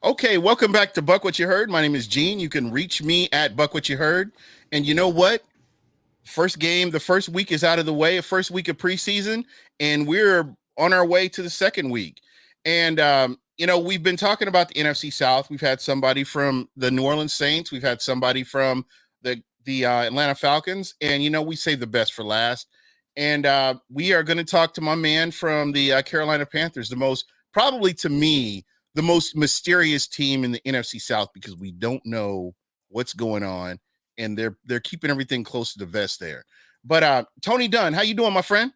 Okay, welcome back to Buck What You Heard. My name is Gene. You can reach me at Buck What You Heard. And you know what? First game, the first week is out of the way, first week of preseason, and we're on our way to the second week. And we've been talking about the NFC South. We've had somebody from the New Orleans Saints. We've had somebody from the Atlanta Falcons, and we save the best for last. And we are going to talk to my man from the Carolina Panthers, the most probably to me the most mysterious team in the NFC South because we don't know what's going on, and they're keeping everything close to the vest there. But Tony Dunn, how you doing, my friend?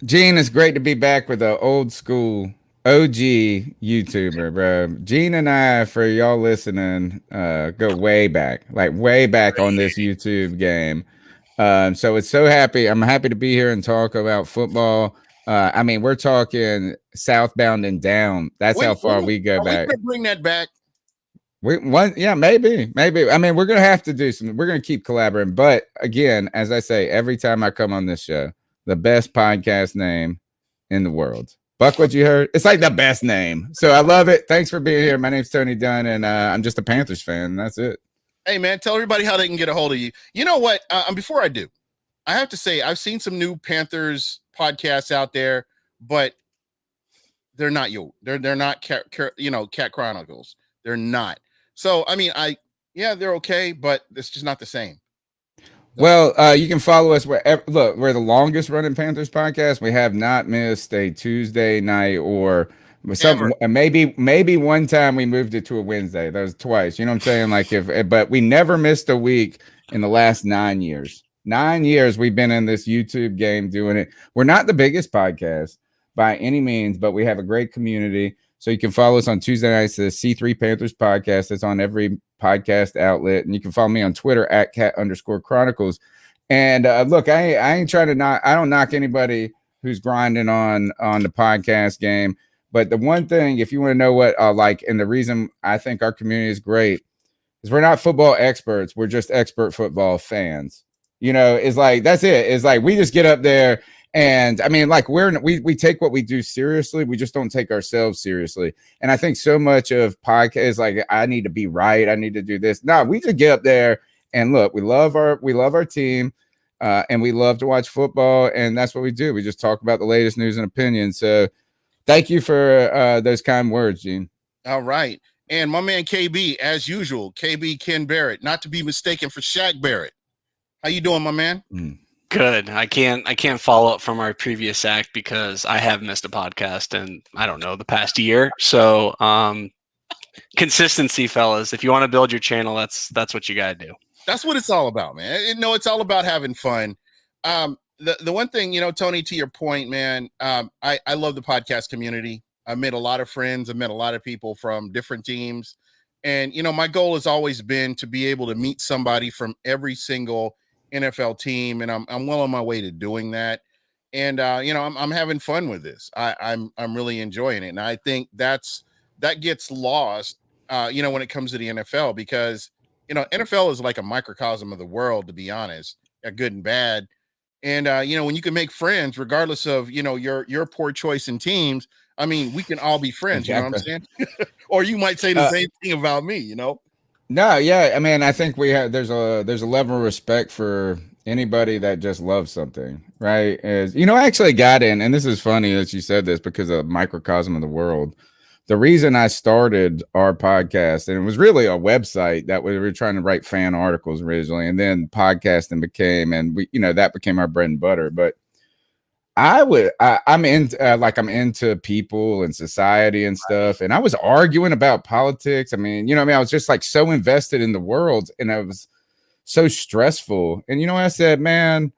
Gene, it's great to be back with an old school OG YouTuber, bro. Gene and I, for y'all listening, go way back, like way back on this YouTube game. So it's so happy. I'm happy to be here and talk about football. We're talking southbound and down. That's how far we go are back. We gonna bring that back. Maybe. We're gonna have to do some. We're gonna keep collaborating. But again, as I say, every time I come on this show, the best podcast name in the world. Buck What You Heard. It's like the best name. So I love it. Thanks for being here. My name's Tony Dunn, and I'm just a Panthers fan. That's it. Hey, man, tell everybody how they can get a hold of you. You know what? Before I do, I have to say I've seen some new Panthers podcasts out there, but they're not you. They're not Cat Chronicles. They're not. So they're okay, but it's just not the same. Well, you can follow us wherever. Look, we're the longest running Panthers podcast. We have not missed a Tuesday night or something. Maybe one time we moved it to a Wednesday. That was twice. You know what I'm saying? But we never missed a week in the last 9 years. 9 years we've been in this YouTube game doing it. We're not the biggest podcast by any means, but we have a great community. So you can follow us on Tuesday nights, the C3 Panthers podcast. It's on every podcast outlet. And you can follow me on Twitter at @cat_Chronicles. And look, I ain't trying to I don't knock anybody who's grinding on the podcast game. But the one thing, if you want to know what and the reason I think our community is great is we're not football experts. We're just expert football fans. It's like, that's it. It's like, we just get up there. And we take what we do seriously. We just don't take ourselves seriously. And I think so much of podcasts like, I need to be right. I need to do this. No, we just get up there and look, we love our team, and we love to watch football. And that's what we do. We just talk about the latest news and opinions. So thank you for those kind words, Gene. All right. And my man KB, as usual, KB Ken Barrett, not to be mistaken for Shaq Barrett. How you doing, my man? Good. I can't follow up from our previous act because I have missed a podcast in, I don't know, the past year. So consistency, fellas. If you want to build your channel, that's what you gotta do. That's what it's all about, man. It's all about having fun. The one thing, Tony, to your point, man, I love the podcast community. I made a lot of friends. I met a lot of people from different teams. And, my goal has always been to be able to meet somebody from every single NFL team, and I'm well on my way to doing that. And I'm having fun with this. I'm really enjoying it, and I think that gets lost, when it comes to the NFL, because NFL is like a microcosm of the world, to be honest, good and bad. And when you can make friends, regardless of your poor choice in teams, we can all be friends. Exactly. You know what I'm saying? Or you might say the same thing about me. No, yeah. I think there's a level of respect for anybody that just loves something, right? I actually got in, and this is funny that you said this because of microcosm of the world. The reason I started our podcast, and it was really a website that we were trying to write fan articles originally, and then podcasting became, and that became our bread and butter. But I'm into people and society and stuff. And I was arguing about politics. I was just like so invested in the world, and I was so stressful. And, I said, man,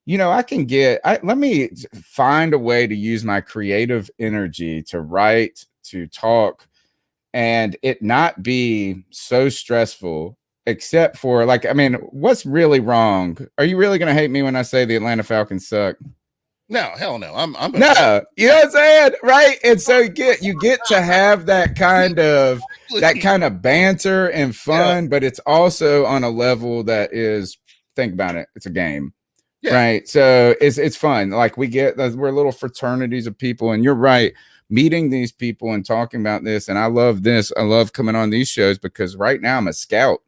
let me find a way to use my creative energy to write, to talk, and it not be so stressful, except for what's really wrong? Are you really going to hate me when I say the Atlanta Falcons suck? No, hell no. I'm no, you know what I'm saying? Right. And so you get to have that kind of banter and fun, but it's also on a level that is, think about it, it's a game. Yeah. Right. So it's fun. Like we're little fraternities of people, and you're right. meeting these people and talking about this. And I love this. I love coming on these shows because right now I'm a scout.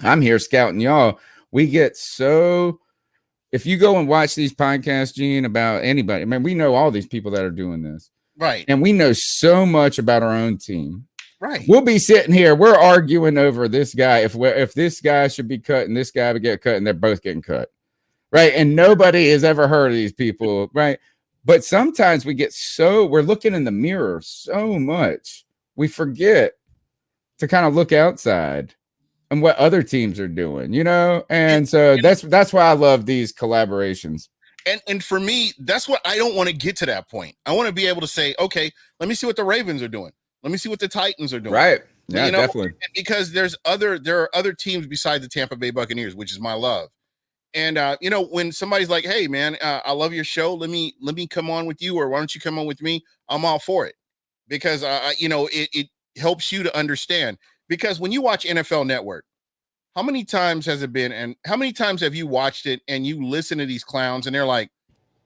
I'm here scouting y'all. We get so, if you go and watch these podcasts, Gene, about anybody, I mean, we know all these people that are doing this. Right. And we know so much about our own team. Right. We'll be sitting here, we're arguing over this guy, if this guy should be cut and this guy would get cut, and they're both getting cut. Right. And nobody has ever heard of these people. Right. But sometimes we're looking in the mirror so much, we forget to kind of look outside and what other teams are doing, and so that's why I love these collaborations. And for me, that's what I don't want to get to that point. I want to be able to say, okay, let me see what the Ravens are doing. Let me see what the Titans are doing. Right. Yeah, definitely. Because there are other teams besides the Tampa Bay Buccaneers, which is my love. And when somebody's like, hey man, I love your show. Let me come on with you, or why don't you come on with me? I'm all for it. Because it helps you to understand. Because when you watch NFL Network, how many times has it been, and how many times have you watched it and you listen to these clowns and they're like,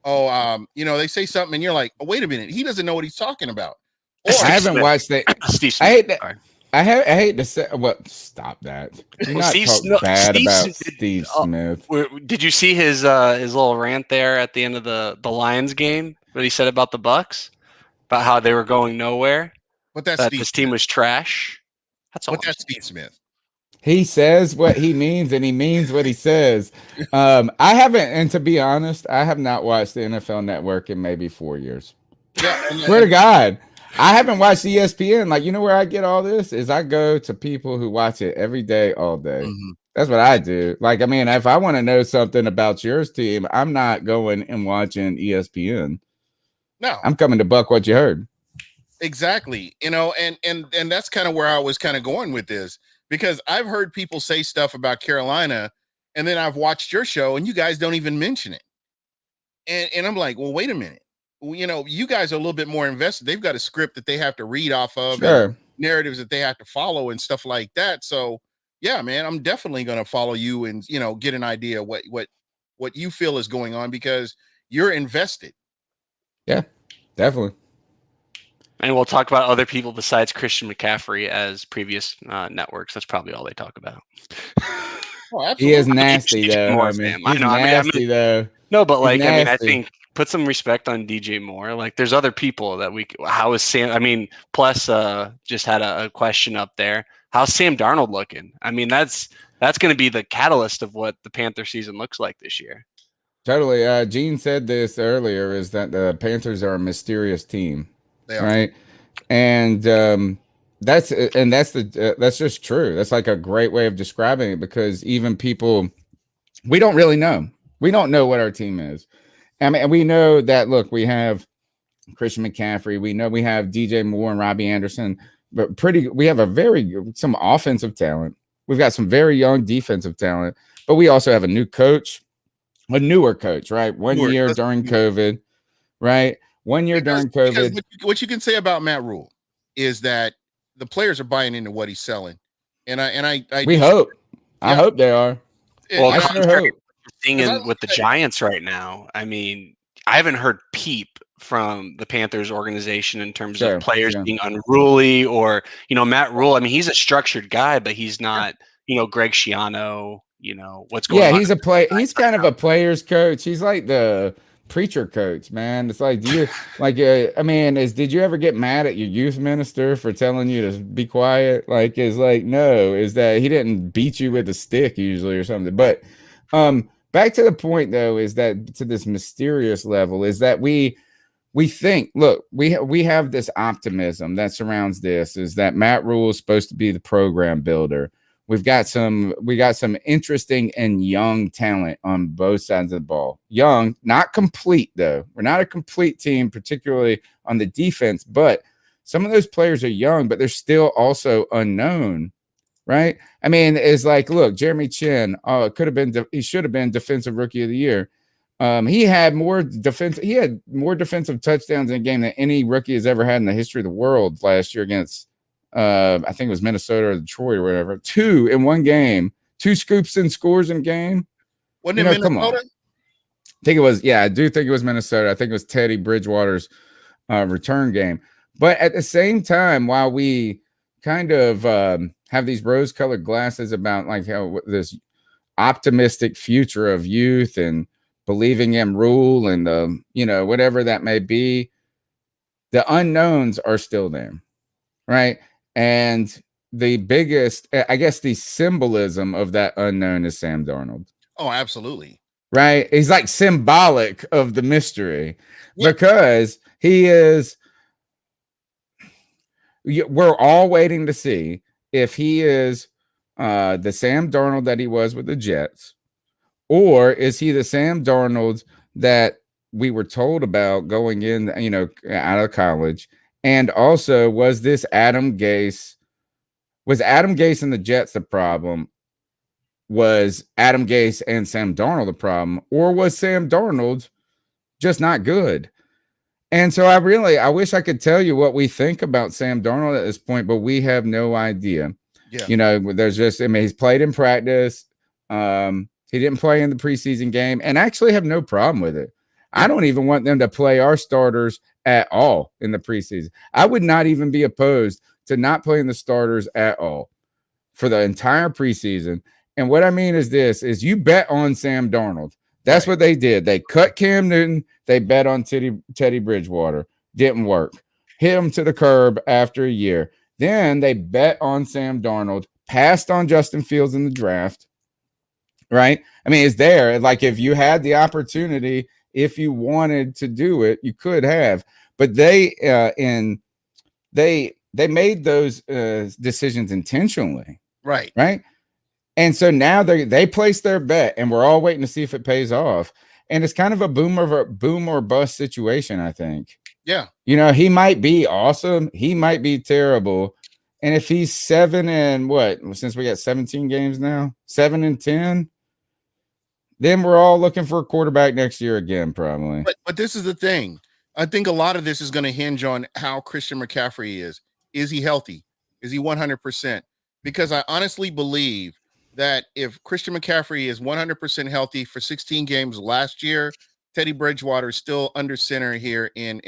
they say something and you're like, oh, wait a minute, he doesn't know what he's talking about. Or I haven't watched that. I hate to say, stop that. Do not talk bad about Steve Smith. Did you see his little rant there at the end of the Lions game? What he said about the Bucks, about how they were going nowhere. But this team was trash. That's all. But that's Steve Smith. He says what he means, and he means what he says. I haven't, and to be honest, I have not watched the NFL Network in maybe 4 years. Yeah, swear to God, I haven't watched ESPN. Like, where I get all this is I go to people who watch it every day, all day. Mm-hmm. That's what I do. Like, I mean, if I want to know something about your team, I'm not going and watching ESPN. No, I'm coming to buck what you heard. Exactly. And that's kind of where I was kind of going with this. Because I've heard people say stuff about Carolina, and then I've watched your show, and you guys don't even mention it. And I'm like, well, wait a minute. Well, you guys are a little bit more invested. They've got a script that they have to read off of, sure, and narratives that they have to follow and stuff like that. So, yeah, man, I'm definitely going to follow you and, get an idea what you feel is going on because you're invested. Yeah, definitely. And we'll talk about other people besides Christian McCaffrey as previous networks. That's probably all they talk about. Oh, he is nasty, though. He's nasty, though. No, but I think put some respect on DJ Moore. Like, there's other people that how is Sam? I mean, plus just had a question up there. How's Sam Darnold looking? I mean, that's going to be the catalyst of what the Panther season looks like this year. Totally. Gene said this earlier, is that the Panthers are a mysterious team. Right. And that's just true. That's like a great way of describing it, because even people, we don't really know. We don't know what our team is. I mean, we know that, look, we have Christian McCaffrey. We know we have DJ Moore and Robbie Anderson, but we have some offensive talent. We've got some very young defensive talent, but we also have a newer coach, right? 1 year during COVID, right? 1 year during COVID. What you can say about Matt Rule is that the players are buying into what he's selling, and I hope. I hope they are. Well, I sure hope. Thing with the Giants right now. I mean, I haven't heard peep from the Panthers organization in terms of players being unruly or Matt Rule. I mean, he's a structured guy, but he's not Greg Schiano. What's going on? Yeah, he's kind of a player's coach. He's like the preacher coach, man. It's like, did you ever get mad at your youth minister for telling you to be quiet? Like, no, is that he didn't beat you with a stick usually or something. But back to the point, though, is that to this mysterious level is that we think, look, we have this optimism that surrounds this, is that Matt Rule is supposed to be the program builder. We got some interesting and young talent on both sides of the ball. Young, not complete, though. We're not a complete team, particularly on the defense, but some of those players are young, but they're still also unknown, right? I mean, it's like, look, Jeremy Chin, he should have been Defensive Rookie of the Year. He had more defensive touchdowns in a game than any rookie has ever had in the history of the world last year against I think it was Minnesota or Detroit or whatever. 2 in one game, 2 scoops and scores in a game. Wasn't it Minnesota? I think it was. Yeah, I do think it was Minnesota. I think it was Teddy Bridgewater's return game. But at the same time, while we kind of have these rose-colored glasses about like how this optimistic future of youth and believing in rule and whatever that may be, the unknowns are still there, right? And the biggest, I guess, the symbolism of that unknown is Sam Darnold. Oh, absolutely. Right? He's like symbolic of the mystery because he is. We're all waiting to see if he is the Sam Darnold that he was with the Jets, or is he the Sam Darnold that we were told about going in, out of college? And also, was Adam Gase and the Jets the problem? Was Adam Gase and Sam Darnold the problem? Or was Sam Darnold just not good? And so I wish I could tell you what we think about Sam Darnold at this point, but we have no idea. Yeah. There's he's played in practice. He didn't play in the preseason game and actually have no problem with it. Yeah. I don't even want them to play our starters at all in the preseason. I would not even be opposed to not playing the starters at all for the entire preseason. And what I mean is you bet on Sam Darnold. That's what they did. They cut Cam Newton. They bet on Teddy Bridgewater. Didn't work. Hit him to the curb after a year. Then they bet on Sam Darnold, passed on Justin Fields in the draft. Right? I mean, it's there. Like if you had the opportunity, if you wanted to do it, you could have. But they made those decisions intentionally. Right. Right. And so now they placed their bet, and we're all waiting to see if it pays off. And it's kind of a boom or bust situation, I think. Yeah. He might be awesome. He might be terrible. And if he's 7-10, since we got 17 games now, 7-10, then we're all looking for a quarterback next year again, probably. But this is the thing. I think a lot of this is going to hinge on how Christian McCaffrey is. Is he healthy? Is he 100%? Because I honestly believe that if Christian McCaffrey is 100% healthy for 16 games last year, Teddy Bridgewater is still under center here in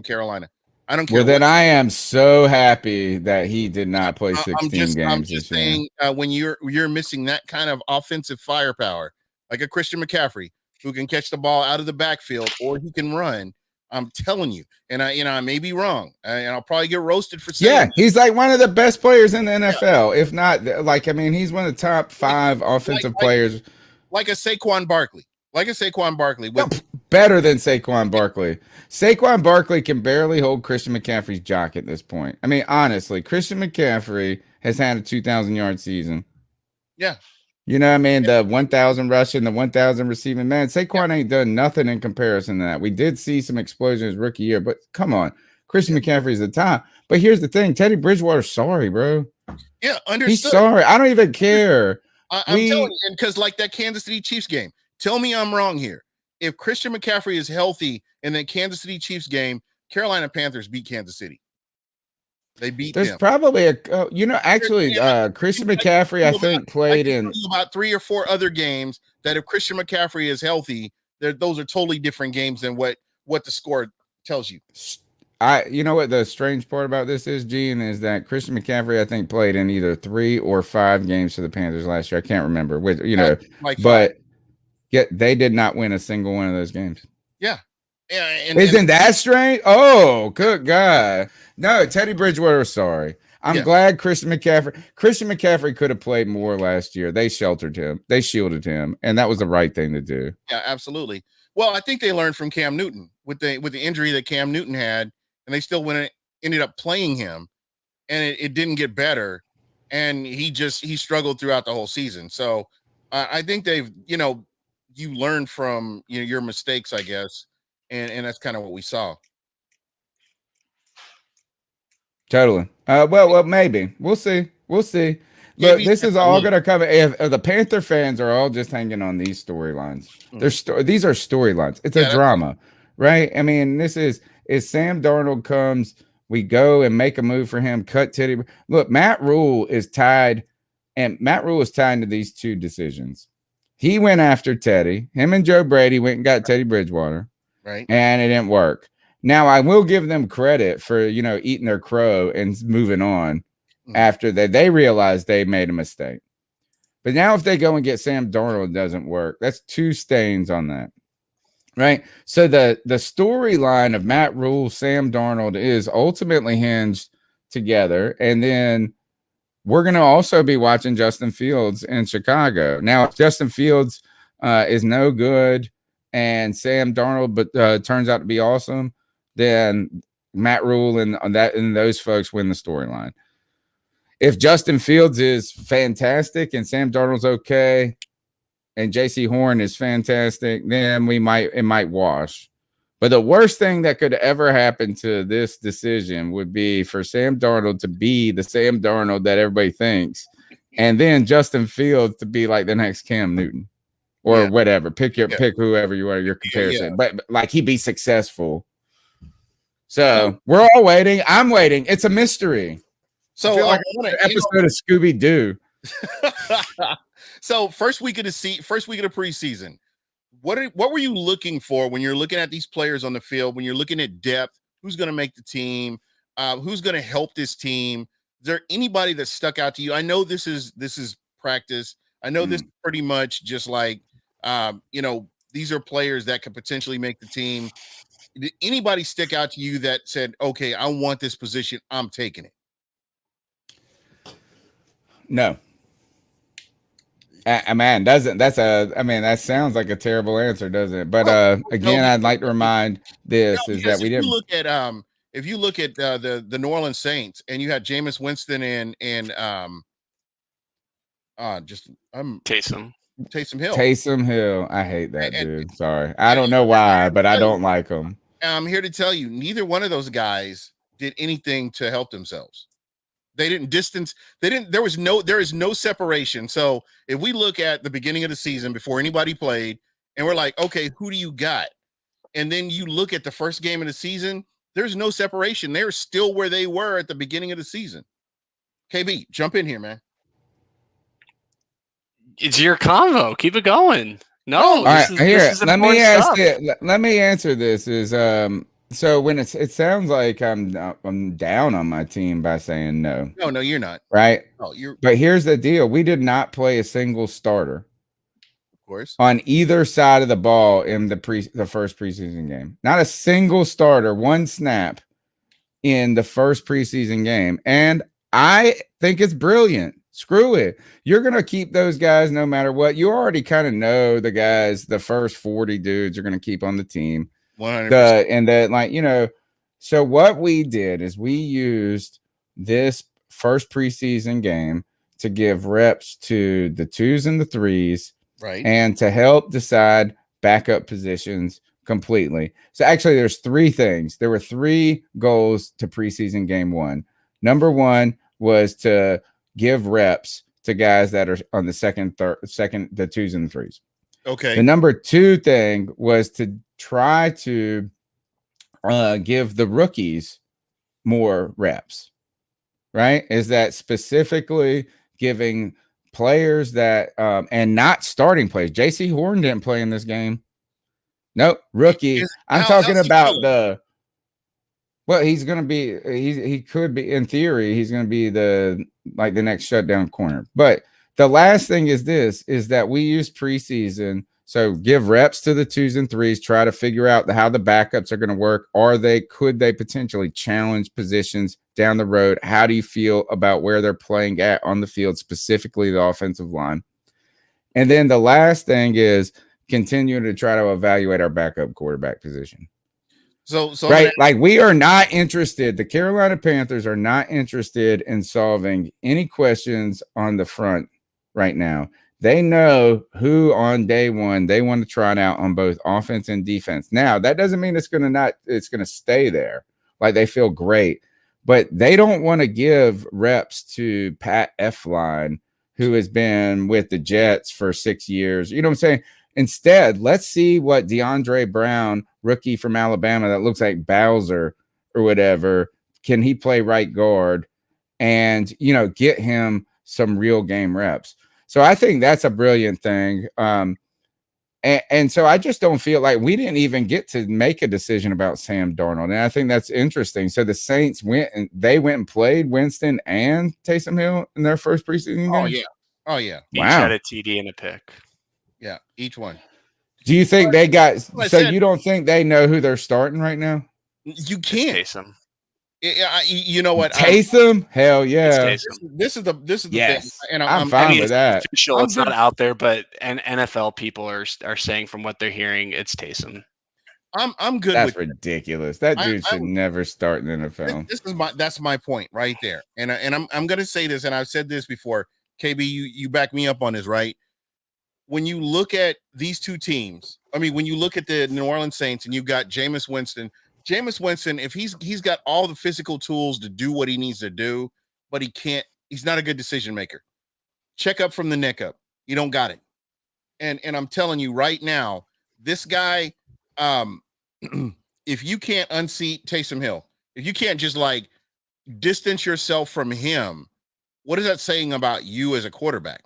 Carolina. I don't care. Well, then I am so happy that he did not play 16 games. I'm just saying when you're missing that kind of offensive firepower, like a Christian McCaffrey who can catch the ball out of the backfield or he can run. I'm telling you, and I may be wrong, and I'll probably get roasted for saying. Yeah, he's like one of the best players in the NFL, if not he's one of the top 5 offensive players. Like a Saquon Barkley. Better than Saquon Barkley. Saquon Barkley can barely hold Christian McCaffrey's jock at this point. I mean, honestly, Christian McCaffrey has had a 2,000-yard season. Yeah. You know what I mean? The 1,000 rushing, the 1,000 receiving. Man, Saquon ain't done nothing in comparison to that. We did see some explosions his rookie year, but come on. Christian McCaffrey's the top. But here's the thing. Teddy Bridgewater's sorry, bro. Yeah, understood. He's sorry. I don't even care. I'm telling you, because like that Kansas City Chiefs game, tell me I'm wrong here. If Christian McCaffrey is healthy in that Kansas City Chiefs game, Carolina Panthers beat Kansas City. They beat them. There's probably Christian McCaffrey, I think, played in about 3 or 4 other games that if Christian McCaffrey is healthy, those are totally different games than what the score tells you. You know what the strange part about this is, Gene, is that Christian McCaffrey, I think, played in either 3 or 5 games for the Panthers last year. I can't remember which, but they did not win a single one of those games. Yeah. Isn't that strange? Oh, good God. No, Teddy Bridgewater was sorry. I'm glad Christian McCaffrey could have played more last year. They sheltered him. They shielded him, and that was the right thing to do. Yeah, absolutely. Well, I think they learned from Cam Newton with the injury that Cam Newton had, and they still ended up playing him, and it didn't get better, and he struggled throughout the whole season. So I think they've, you learn from your mistakes, I guess, and that's kind of what we saw. Totally. Well, maybe we'll see. Look, this is all going to come. If the Panther fans are all just hanging on these storylines. These are storylines. It's a drama, right? I mean, this is Sam Darnold comes, we go and make a move for him, cut Teddy. Look, Matt Rule is tied to these 2 decisions. He went after Teddy. Him and Joe Brady went and got Teddy Bridgewater, right? And it didn't work. Now, I will give them credit for, eating their crow and moving on after they realized they made a mistake. But now if they go and get Sam Darnold, it doesn't work. That's 2 stains on that. Right? So the storyline of Matt Rule, Sam Darnold is ultimately hinged together. And then we're going to also be watching Justin Fields in Chicago. Now, if Justin Fields is no good and Sam Darnold turns out to be awesome, then Matt Rule and those folks win the storyline. If Justin Fields is fantastic and Sam Darnold's okay and JC Horn is fantastic, then it might wash. But the worst thing that could ever happen to this decision would be for Sam Darnold to be the Sam Darnold that everybody thinks, and then Justin Fields to be like the next Cam Newton or whatever. Pick whoever you are, your comparison. But like he be successful. So we're all waiting. I'm waiting. It's a mystery. So I feel like an episode of Scooby Doo. So first week of the preseason, what were you looking for when you're looking at these players on the field? When you're looking at depth, who's going to make the team? Who's going to help this team? Is there anybody that stuck out to you? I know this is practice. I know this is pretty much just like these are players that could potentially make the team. Did anybody stick out to you that said, "Okay, I want this position. I'm taking it"? No. That sounds like a terrible answer, doesn't it? But I'd like to remind we didn't look at if you look at the New Orleans Saints and you had Jameis Winston and Taysom Hill. Taysom Hill. I hate that dude. Sorry. I don't know why, but I don't like him. I'm here to tell you, neither one of those guys did anything to help themselves. They didn't distance. There is no separation. So if we look at the beginning of the season before anybody played and we're like, okay, who do you got? And then you look at the first game of the season, there's no separation. They're still where they were at the beginning of the season. KB, jump in here, man. It's your convo. Keep it going. No, all right, let me answer this so when it sounds like I'm down on my team by saying no. No, you're not. Right? But here's the deal. We did not play a single starter. Of course. On either side of the ball in the first preseason game. Not a single starter, one snap in the first preseason game. And I think it's brilliant. Screw it. You're going to keep those guys no matter what. You already kind of know the guys, the first 40 dudes are going to keep on the team. 100%. So what we did is we used this first preseason game to give reps to the 2s and the 3s, right? And to help decide backup positions completely. So actually there's 3 things. There were 3 goals to preseason game 1. Number 1 was to give reps to guys that are on the second, the 2s and the 3s. Okay. The number 2 thing was to try to give the rookies more reps, right? Is that specifically giving players that and not starting players. JC Horn didn't play in this game. Nope, rookie. I'm talking about he's going to be, he could be, in theory, he's going to be the next shutdown corner. But the last thing is that we use preseason. So give reps to the 2s and 3s, try to figure out how the backups are going to work. Could they potentially challenge positions down the road? How do you feel about where they're playing at on the field, specifically the offensive line? And then the last thing is continuing to try to evaluate our backup quarterback position. So right, like we are not interested. The Carolina Panthers are not interested in solving any questions on the front right now. They know who on day one they want to try it out on both offense and defense. Now, that doesn't mean it's going to stay there. Like they feel great, but they don't want to give reps to Pat Elflein, who has been with the Jets for 6 years. You know what I'm saying? Instead, let's see what DeAndre Brown, rookie from Alabama that looks like Bowser or whatever, can he play right guard and, get him some real game reps. So I think that's a brilliant thing. And so I just don't feel like we didn't even get to make a decision about Sam Darnold. And I think that's interesting. So the Saints went and played Winston and Taysom Hill in their first preseason game. Oh yeah. Oh yeah. Each had a TD and a pick. Yeah, each one. Do you think they got so you don't think they know who they're starting right now? You can't. Taysom. You know what? Taysom? Hell yeah. This is the thing. And I'm fine with that. Official, it's not out there, but NFL people are saying from what they're hearing, it's Taysom. I'm good. That's ridiculous. That dude should never start in the NFL. That's my point right there. And I'm gonna say this, and I've said this before. KB, you back me up on this, right? When you look at these two teams, I mean, when you look at the New Orleans Saints and you've got Jameis Winston, if he's got all the physical tools to do what he needs to do, but he's not a good decision maker. Check up from the neck up. You don't got it. And I'm telling you right now, this guy, if you can't unseat Taysom Hill, if you can't just like distance yourself from him, what is that saying about you as a quarterback?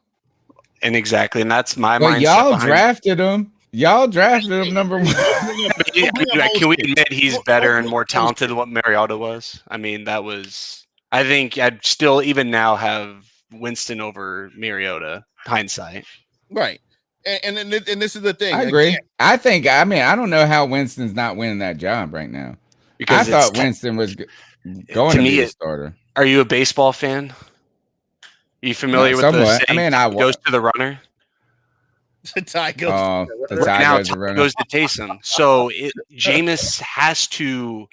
And that's my mindset. Y'all drafted him. Y'all drafted him number 1. Can we admit he's better and more talented than what Mariota was? I mean, I think I'd still even now have Winston over Mariota, hindsight. Right. And this is the thing. I agree. Again, I don't know how Winston's not winning that job right now. Because I thought Winston was going to be a starter. Are you a baseball fan? Are you familiar with the saying, goes to the runner? The tie goes. Goes to Taysom. So Jameis has to,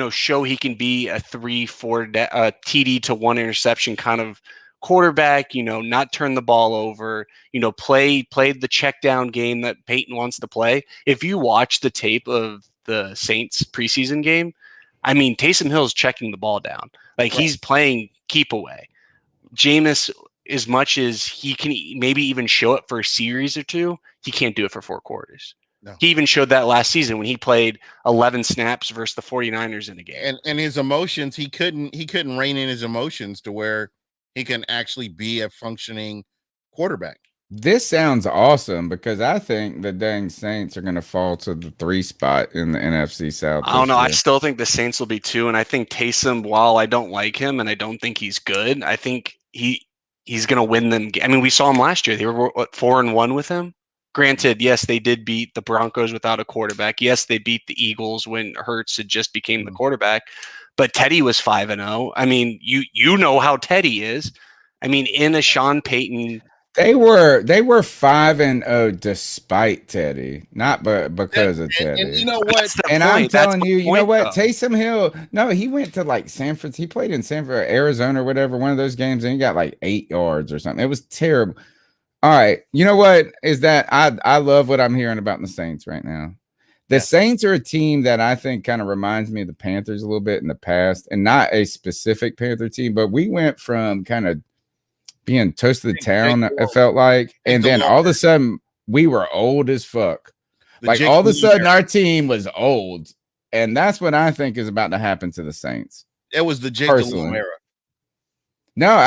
show he can be a 3-4 TD to 1 interception kind of quarterback. Not turn the ball over. Play the check down game that Peyton wants to play. If you watch the tape of the Saints preseason game, I mean, Taysom Hill's checking the ball down. Like he's playing keep away. Jameis, as much as he can maybe even show it for a series or two, he can't do it for 4 quarters. No. He even showed that last season when he played 11 snaps versus the 49ers in a game. And his emotions, he couldn't rein in his emotions to where he can actually be a functioning quarterback. This sounds awesome because I think the dang Saints are going to fall to the 3 spot in the NFC South. I don't know. I still think the Saints will be 2, and I think Taysom, while I don't like him and I don't think he's good, I think he's going to win them. I mean, we saw him last year. They were 4-1 with him. Granted, yes, they did beat the Broncos without a quarterback. Yes, they beat the Eagles when Hurts had just became the quarterback. But Teddy was 5-0. I mean, you know how Teddy is. I mean, in a Sean Payton. They were 5-0 despite Teddy, not because of Teddy. And you know what? And I'm telling you, you know what? Taysom Hill, no, he went to like Sanford. He played in Sanford, Arizona, or whatever, one of those games, and he got like 8 yards or something. It was terrible. All right, you know what is that? I love what I'm hearing about the Saints right now. The Saints are a team that I think kind of reminds me of the Panthers a little bit in the past, and not a specific Panther team, but we went from kind of being toast of the town, it felt like. And then all of a sudden, we were old as fuck. Like all of a sudden, our team was old. And that's what I think is about to happen to the Saints. It was the Jake Delhomme era. No,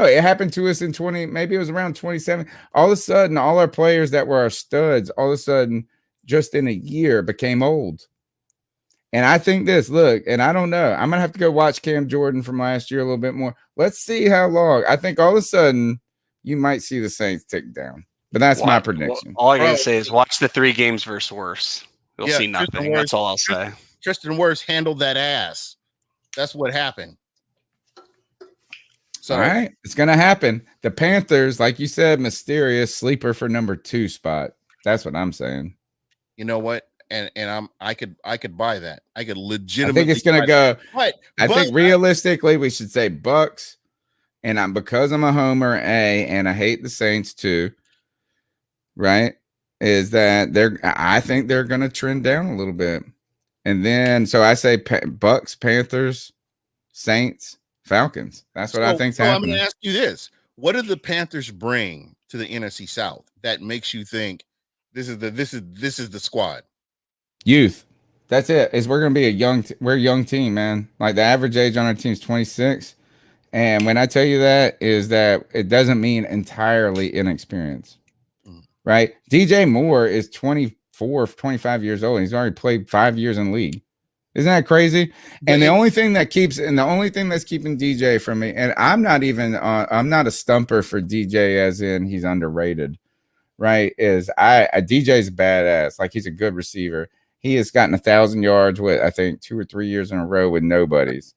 it happened to us in maybe it was around 27. All of a sudden, all our players that were our studs, all of a sudden, just in a year, became old. And I think and I don't know. I'm going to have to go watch Cam Jordan from last year a little bit more. Let's see how long. I think all of a sudden you might see the Saints tick down. But that's my prediction. All I got to say is watch the 3 games versus worse. You'll see nothing. That's all I'll say. Tristan Wirfs handled that ass. That's what happened. So, all right. It's going to happen. The Panthers, like you said, mysterious sleeper for number 2 spot. That's what I'm saying. You know what? And I could buy that. I could legitimately. I think it's gonna go. I think realistically we should say Bucks, and because I'm a homer and I hate the Saints too. Right? Is that I think they're gonna trend down a little bit, and then so I say Bucks, Panthers, Saints, Falcons. That's what I think's happening. I'm gonna ask you this: what do the Panthers bring to the NFC South that makes you think this is the squad? Youth. That's it. We're going to be we're a young team, man. Like the average age on our team is 26. And when I tell you that is that it doesn't mean entirely inexperience. right? DJ Moore is 24, 25 years old. He's already played 5 years in the league. Isn't that crazy? And the only thing that's keeping DJ from me, and I'm not a stumper for DJ as in he's underrated, right? Is DJ's badass. Like, he's a good receiver. He has gotten 1,000 yards with, I think, 2 or 3 years in a row with nobodies.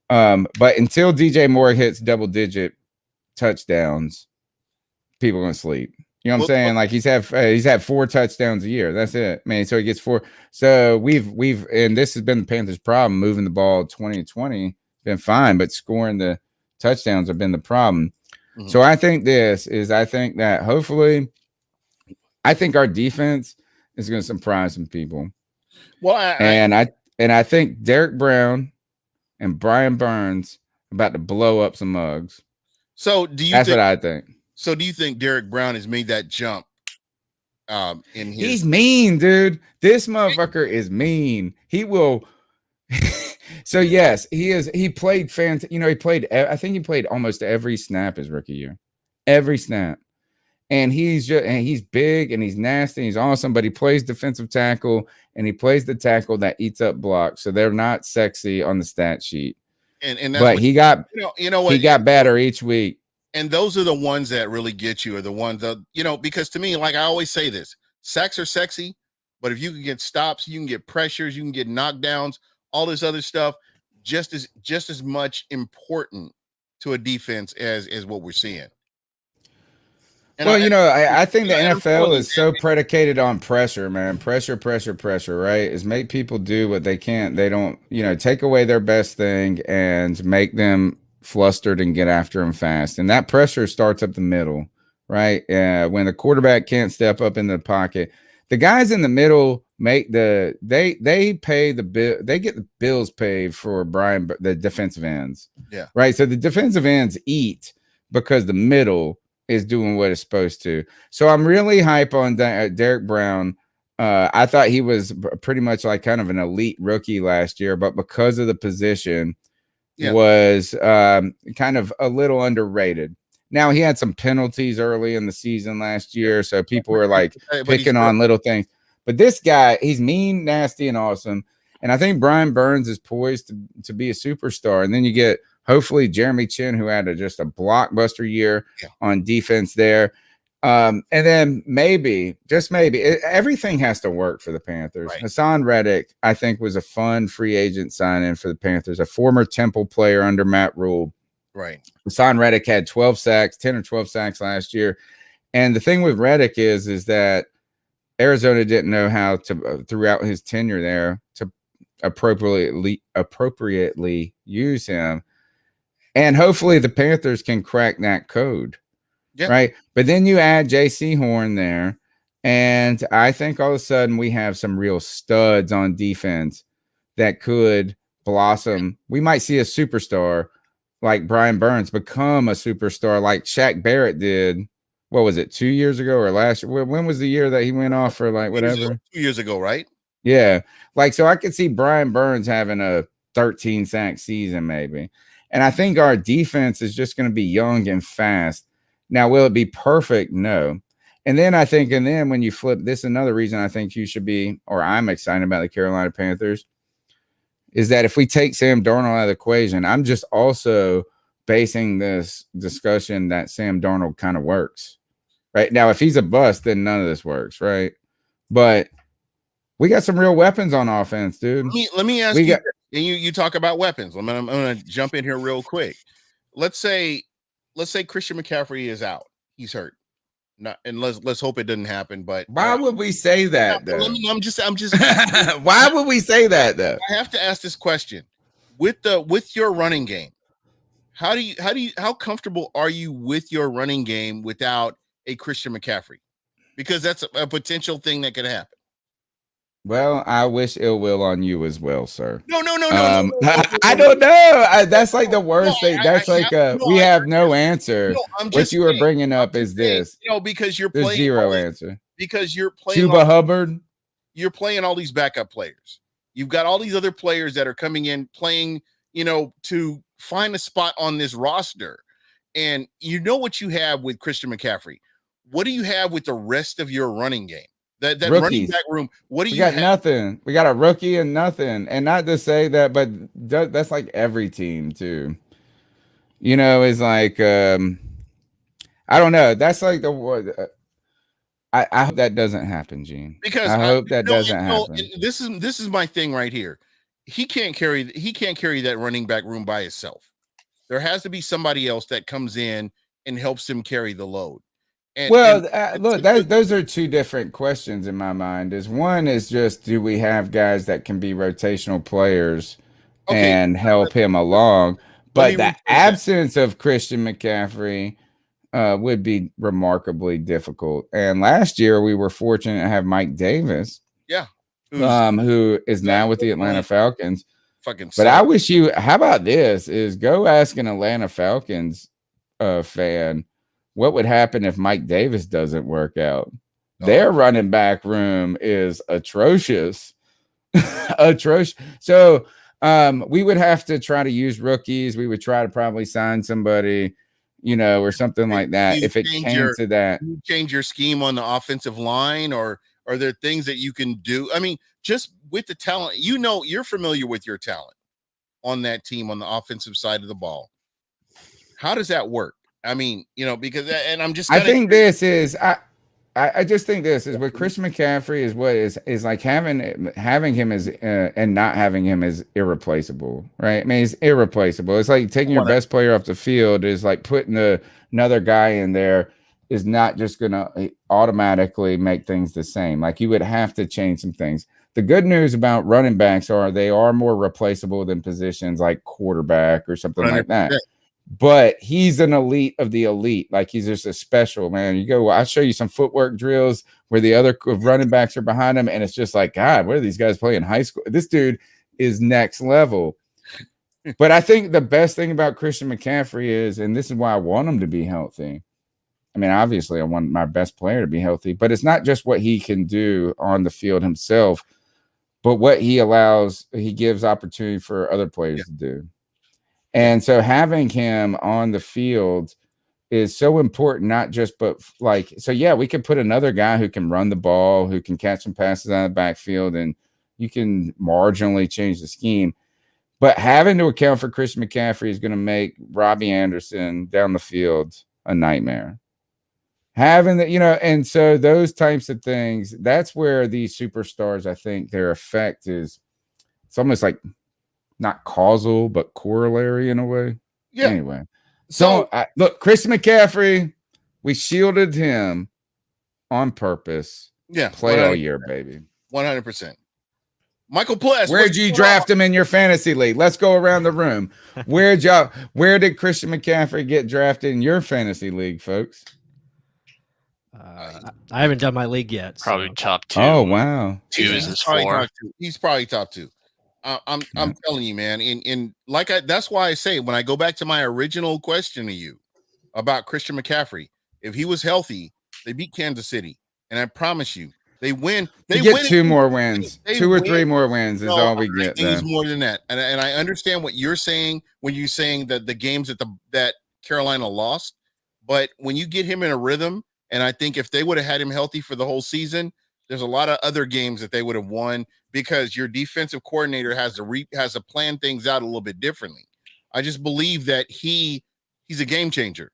But until DJ Moore hits double-digit touchdowns, people are gonna sleep. You know what I'm saying? Like, he's had 4 touchdowns a year. That's it, man. So he gets 4. So we've and this has been the Panthers' problem. Moving the ball 2020 been fine, but scoring the touchdowns have been the problem. Mm-hmm. So I think that hopefully, I think our defense is going to surprise some people. Well, I think Derek Brown and Brian Burns are about to blow up some mugs. So that's what I think. So do you think Derek Brown has made that jump? He's mean, dude. This motherfucker is mean. He will. So yes, he is. He played I think he played almost every snap his rookie year, every snap. And he's big and he's nasty and he's awesome, but he plays defensive tackle and he plays the tackle that eats up blocks. So they're not sexy on the stat sheet. And that's he got he got better each week. And those are the ones that really get you, are the ones that, because to me, like I always say this, sacks are sexy, but if you can get stops, you can get pressures, you can get knockdowns, all this other stuff, just as much important to a defense as what we're seeing. And I think the NFL is so predicated on pressure, man. Pressure, right? Is make people do what they can't. They don't, take away their best thing and make them flustered and get after them fast. And that pressure starts up the middle, right? When the quarterback can't step up in the pocket, the guys in the middle they pay the bill. They get the bills paid for the defensive ends. Yeah. Right. So the defensive ends eat because the middle is doing what it's supposed to. So I'm really hype on Derek Brown. I thought he was pretty much like kind of an elite rookie last year, but because of the position, was kind of a little underrated. Now, he had some penalties early in the season last year, so people were like picking on little things. But this guy, he's mean, nasty, and awesome. And I think Brian Burns is poised to be a superstar. And then you get hopefully Jeremy Chin, who had just a blockbuster year on defense there. And then maybe, just maybe, everything has to work for the Panthers. Right. Hassan Reddick, I think, was a fun free agent sign-in for the Panthers, a former Temple player under Matt Rule. Right. Hassan Reddick had 10 or 12 sacks last year. And the thing with Reddick is that Arizona didn't know how to, throughout his tenure there, to appropriately use him. And hopefully the Panthers can crack that code. Yeah. Right. But then you add JC Horn there. And I think all of a sudden we have some real studs on defense that could blossom. We might see a superstar like Brian Burns become a superstar like Shaq Barrett did. What was it, 2 years ago or last year? When was the year that he went off for like whatever? 2 years ago, right? Yeah. Like, so I could see Brian Burns having a 13 sack season maybe. And I think our defense is just going to be young and fast. Now, will it be perfect? No. And then when you flip this, another reason I think you should be, or I'm excited about the Carolina Panthers, is that if we take Sam Darnold out of the equation, I'm just also basing this discussion that Sam Darnold kind of works. Right now, if he's a bust, then none of this works, right? But we got some real weapons on offense, dude. Let me ask you. And you talk about weapons. I'm gonna jump in here real quick. Let's say Christian McCaffrey is out. He's hurt. And let's hope it doesn't happen. But why would we say that? Though? I'm just. Why would we say that though? I have to ask this question: with your running game, how comfortable are you with your running game without a Christian McCaffrey? Because that's a potential thing that could happen. Well, I wish ill will on you as well, sir. No. I don't know. That's like the worst thing. That's we have no answer. What you were bringing up is this. Because you're playing zero answer. Because you're playing Chuba Hubbard. You're playing all these backup players. You've got all these other players that are coming in playing, to find a spot on this roster. And you know what you have with Christian McCaffrey. what do you have with the rest of your running game? That running Rookies. back room. What do We you got have? nothing. We got a rookie and nothing. And not to say that, but that's like every team too. You know, is like I don't know. That's like the I hope that doesn't happen, Gene. Because I hope that doesn't happen. This is my thing right here. He can't carry that running back room by himself. There has to be somebody else that comes in and helps him carry the load. Look, those are two different questions in my mind. One is just, do we have guys that can be rotational players and help him along? But the absence of Christian McCaffrey would be remarkably difficult. And last year we were fortunate to have Mike Davis, who is now with the Atlanta Falcons. But I wish you. How about this? Is go ask an Atlanta Falcons fan what would happen if Mike Davis doesn't work out. Their running back room is atrocious. Atrocious. So we would have to try to use rookies. We would try to probably sign somebody, you know, or something like that. If it came to that, you change your scheme on the offensive line, or are there things that you can do? I mean, just with the talent, you know, you're familiar with your talent on that team on the offensive side of the ball. How does that work? I mean, you know, because, and I'm just, I think this is, I just think this is with Chris McCaffrey is what is like having him as and not having him is irreplaceable, right? I mean, he's irreplaceable. It's like taking your best player off the field is like putting another guy in there is not just going to automatically make things the same. Like you would have to change some things. The good news about running backs are they are more replaceable than positions like quarterback or something like that. But he's an elite of the elite. Like he's just a special, man. You go, I'll show you some footwork drills where the other running backs are behind him. And it's just like, God, what are these guys playing high school? This dude is next level. But I think the best thing about Christian McCaffrey is, and this is why I want him to be healthy. I mean, obviously I want my best player to be healthy, but it's not just what he can do on the field himself, but what he gives opportunity for other players to do. And so having him on the field is so important, not just, but like, so yeah, we could put another guy who can run the ball, who can catch some passes out of the backfield, and you can marginally change the scheme. But having to account for Chris McCaffrey is going to make Robbie Anderson down the field a nightmare. Having that, you know, and so those types of things, that's where these superstars, I think their effect is, it's almost like, not causal, but corollary in a way. Yeah. Anyway, so look, Chris McCaffrey, we shielded him on purpse. Yeah, play all year, baby. 100%. Michael Pless, where'd you draft him in your fantasy league? Let's go around the room. Where did Christian McCaffrey get drafted in your fantasy league, folks? I haven't done my league yet. Probably top 2. Oh wow, 2 is his 4. He's probably top 2. I'm telling you, man. That's why I say when I go back to my original question to you about Christian McCaffrey, if he was healthy, they beat Kansas City, and I promise you, they win. They get 2 more wins, 2 or 3 more wins is all we get. It's more than that, and I understand what you're saying when you're saying that the games that Carolina lost, but when you get him in a rhythm, and I think if they would have had him healthy for the whole season, there's a lot of other games that they would have won because your defensive coordinator has to plan things out a little bit differently. I just believe that he's a game changer.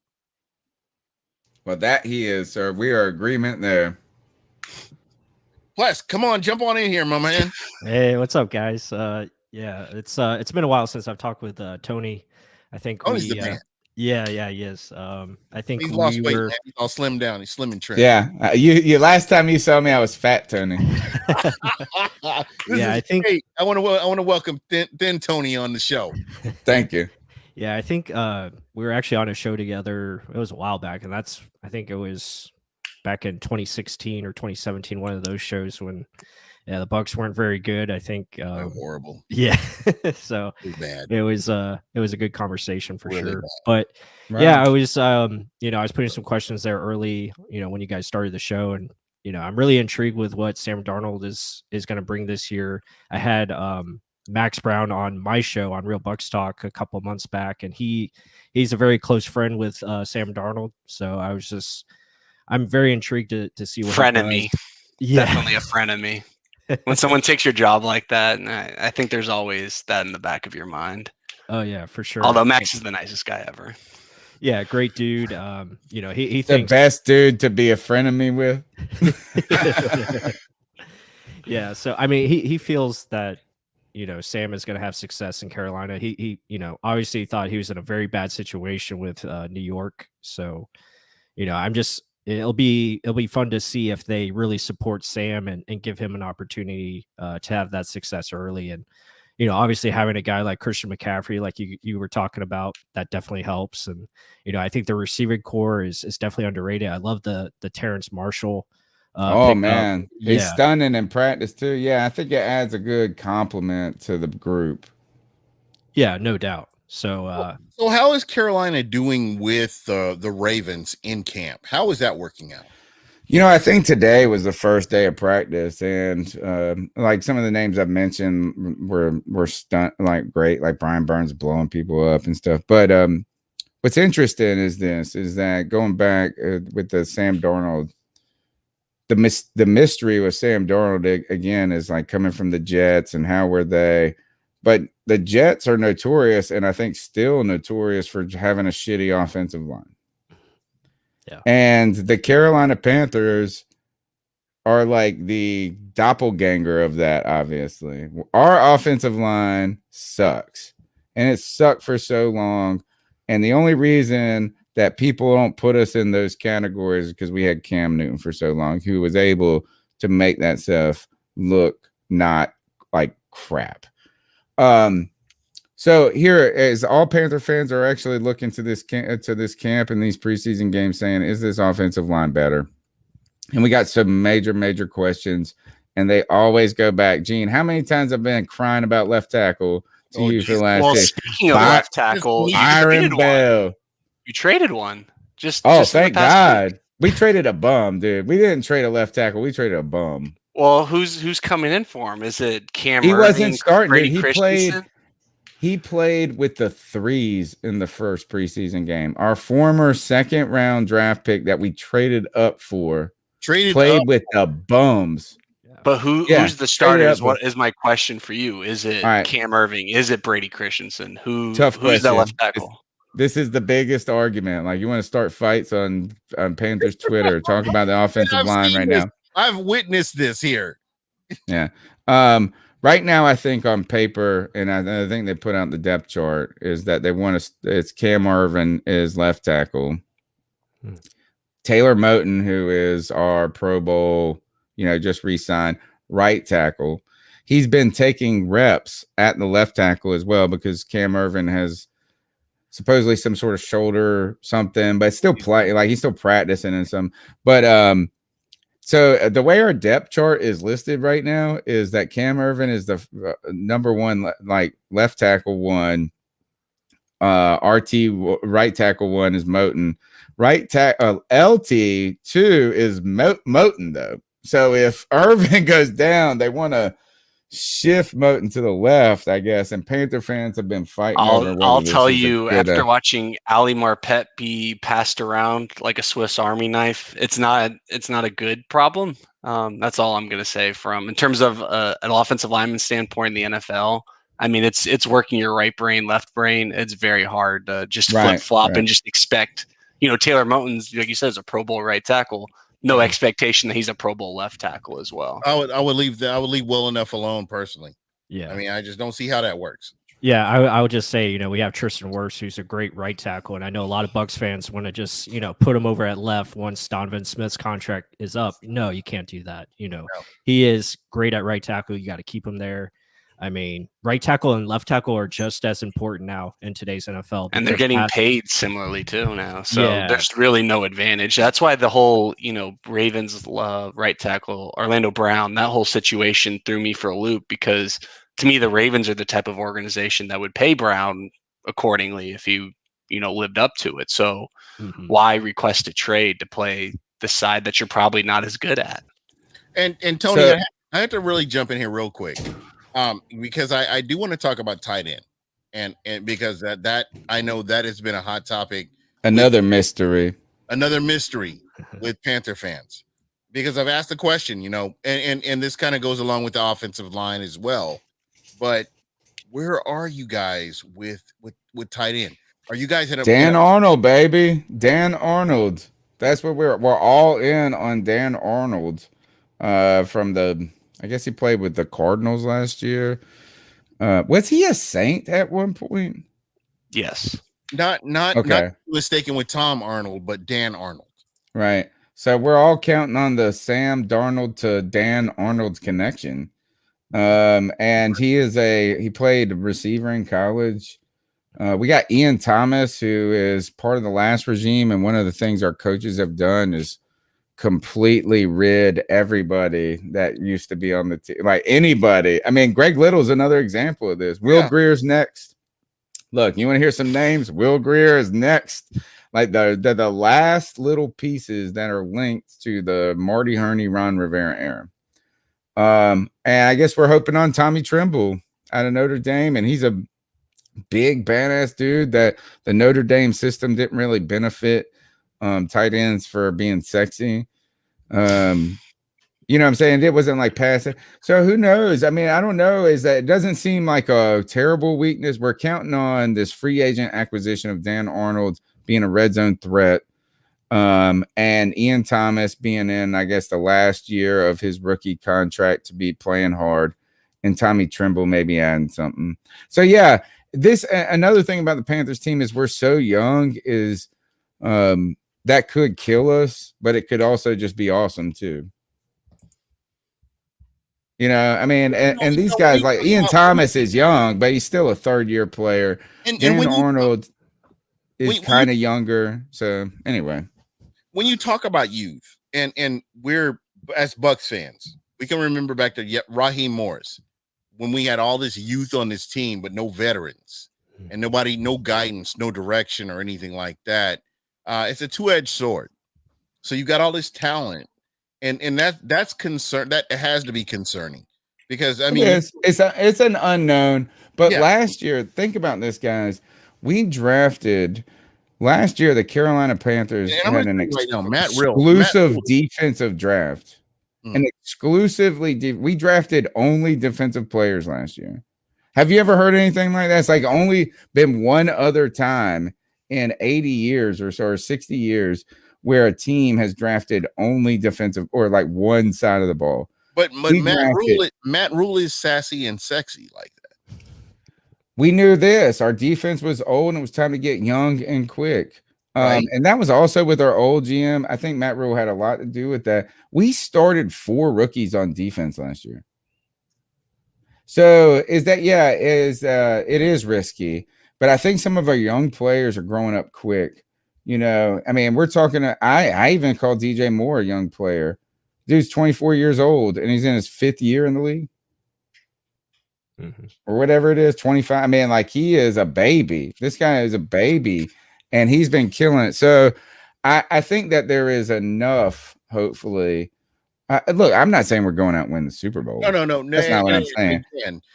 Well, that he is, sir. We are agreement there. Plus, come on, jump on in here, my man. Hey, what's up, guys? Yeah, it's been a while since I've talked with Tony. I think Tony's the man. Yeah, he is. I think he's lost weight, man. He's all slimmed down. He's slim and trim. Yeah, you last time you saw me, I was fat, Tony. I think great. I want to welcome Thin Tony on the show. Thank you. Yeah, I think we were actually on a show together. It was a while back, and I think it was back in 2016 or 2017, one of those shows when the Bucks weren't very good. I think horrible. Yeah, so it was a good conversation for sure. But yeah, I was I was putting some questions there early, when you guys started the show, and I'm really intrigued with what Sam Darnold is going to bring this year. I had Max Brown on my show on Real Bucks Talk a couple months back, and he's a very close friend with Sam Darnold. So I I'm very intrigued to see what frenemy. Yeah, definitely a frenemy. When someone takes your job like that, and I think there's always that in the back of your mind. Oh yeah, for sure. Although Max is the nicest guy ever. Yeah, great dude. You know, he thinks the best dude to be a frenemy with. Yeah, so I mean, he feels that, you know, Sam is going to have success in Carolina. He you know, obviously thought he was in a very bad situation with New York. So, you know, it'll be fun to see if they really support Sam and give him an opportunity to have that success early. And, you know, obviously having a guy like Christian McCaffrey, like you were talking about, that definitely helps. And, you know, I think the receiving core is definitely underrated. I love the Terrence Marshall. Oh man, he's stunning in practice too. Yeah, I think it adds a good compliment to the group. Yeah, no doubt. So, so how is Carolina doing with the Ravens in camp? How is that working out? You know, I think today was the first day of practice, and like some of the names I've mentioned were stunt like great, like Brian Burns blowing people up and stuff. But what's interesting is that going back with the Sam Darnold. The mystery with Sam Darnold again is like coming from the Jets and how were they, but the Jets are notorious and I think still notorious for having a shitty offensive line. Yeah, and the Carolina Panthers are like the doppelganger of that. Obviously, our offensive line sucks, and it sucked for so long. And the only reason that people don't put us in those categories because we had Cam Newton for so long, who was able to make that stuff look not like crap. So here is all Panther fans are actually looking to this camp and these preseason games saying, is this offensive line better? And we got some major questions, and they always go back. Gene, how many times I've been crying about left tackle to you for the last day? Speaking of left tackle, Byron Bell. You traded one. Just thank God. Week. We traded a bum, dude. We didn't trade a left tackle. We traded a bum. Well, who's coming in for him? Is it Cam? He Irving, wasn't starting. Brady Christensen? He played with the threes in the first preseason game. Our former second-round draft pick that we traded up for played with the bums. But who's the starters? What is my question for you? Is it Cam Irving? Is it Brady Christensen? Who's the left tackle? This is the biggest argument. Like, you want to start fights on Panthers Twitter, talk about the offensive line right now. I've witnessed this here. Yeah. Right now, I think on paper, and I think they put out the depth chart, is that they want to. It's Cam Irvin is left tackle. Taylor Moton, who is our Pro Bowl, just re-signed, right tackle. He's been taking reps at the left tackle as well because Cam Irvin has supposedly some sort of shoulder something, but still play, like he's still practicing and some. But so the way our depth chart is listed right now is that Cam Irvin is the number one, like left tackle one. RT right tackle one is Moton. Right tackle LT 2 is Moton though. So if Irvin goes down, they want to shift Moton to the left, I guess. And Panther fans have been fighting. I'll tell you, after watching Ali Marpet be passed around like a Swiss Army knife, it's not a good problem. That's all I'm going to say in terms of an offensive lineman standpoint in the NFL. I mean, it's working your right brain, left brain. It's very hard to just flip flop and just expect. Taylor Moton's, like you said, is a Pro Bowl right tackle. No expectation that he's a Pro Bowl left tackle as well. I would leave well enough alone personally. Yeah. I mean, I just don't see how that works. Yeah, I would just say, we have Tristan Wirfs, who's a great right tackle, and I know a lot of Bucs fans want to just, put him over at left once Donovan Smith's contract is up. No, you can't do that. No. He is great at right tackle. You got to keep him there. I mean, right tackle and left tackle are just as important now in today's NFL. And they're getting paid similarly too now. So there's really no advantage. That's why the whole, Ravens right tackle, Orlando Brown, that whole situation threw me for a loop because to me, the Ravens are the type of organization that would pay Brown accordingly if he, lived up to it. So why request a trade to play the side that you're probably not as good at? And Tony, I have to really jump in here real quick. Because I do want to talk about tight end, and because that I know that has been a hot topic. Another mystery. with Panther fans, because I've asked the question, and this kind of goes along with the offensive line as well. But where are you guys with tight end? Are you guys at Dan Arnold, baby? Dan Arnold. That's what we're all in on. Dan Arnold, from I guess he played with the Cardinals last year. Was he a Saint at one point? Yes. Not mistaken with Tom Arnold, but Dan Arnold. Right. So we're all counting on the Sam Darnold to Dan Arnold connection. And he played receiver in college. We got Ian Thomas, who is part of the last regime, and one of the things our coaches have done is completely rid everybody that used to be on the team, like anybody. I mean, Greg Little's another example of this. Will Greer's next. Look, you want to hear some names? Will Greer is next. Like the last little pieces that are linked to the Marty Herney, Ron Rivera era. And I guess we're hoping on Tommy Tremble out of Notre Dame, and he's a big badass dude that the Notre Dame system didn't really benefit tight ends for being sexy. You know what I'm saying? It wasn't like passing. So who knows? I mean, I don't know. Is that it doesn't seem like a terrible weakness. We're counting on this free agent acquisition of Dan Arnold being a red zone threat. And Ian Thomas being in, I guess, the last year of his rookie contract to be playing hard, and Tommy Tremble maybe adding something. So yeah, another thing about the Panthers team is we're so young is that could kill us, but it could also just be awesome too. I mean, and these guys like Ian Thomas is young, but he's still a third-year player. Dan Arnold is kind of younger. So anyway, when you talk about youth, and we're as Bucs fans, we can remember back to Raheem Morris when we had all this youth on this team, but no veterans and no guidance, no direction or anything like that. It's a two-edged sword. So you got all this talent. And that's concern. That has to be concerning, because I mean it's an unknown. But last year, think about this, guys. We drafted last year. The Carolina Panthers had an exclusive defensive draft, and exclusively we drafted only defensive players last year. Have you ever heard anything like that? It's like only been one other time in 80 years or so, or 60 years, where a team has drafted only defensive or like one side of the ball. But Matt Rule is sassy and sexy like that. We knew this. Our defense was old and it was time to get young and quick. Right. And that was also with our old GM. I think Matt Rule had a lot to do with that. We started 4 rookies on defense last year. So it is risky, but I think some of our young players are growing up quick. I mean, we're talking. I even call DJ Moore a young player. Dude's 24 years old, and he's in his 5th year in the league, or whatever it is, 25. I mean, like, he is a baby. This guy is a baby, and he's been killing it. So, I think that there is enough. Hopefully, look, I'm not saying we're going out and win the Super Bowl. No. That's not what I'm saying.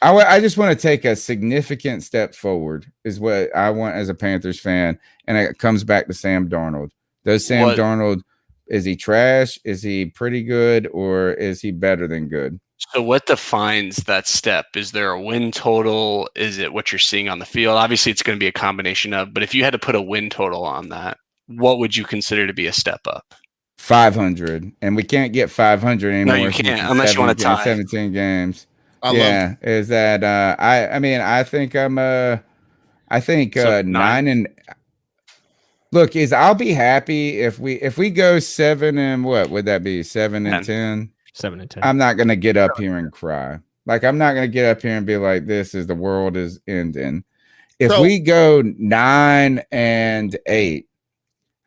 I just want to take a significant step forward is what I want as a Panthers fan. And it comes back to Sam Darnold. Darnold, is he trash? Is he pretty good? Or is he better than good? So what defines that step? Is there a win total? Is it what you're seeing on the field? Obviously, it's going to be a combination of, but if you had to put a win total on that, what would you consider to be a step up? 500, and we can't get 500 anymore. No, you can't unless you want to tie 17 games. Is that I think 9 and look, I'll be happy if we go 7 and what would that be? 7 and 10. 7 and 10. I'm not gonna get up here and cry. Like, I'm not gonna get up here and be like, the world is ending. If we go 9 and 8,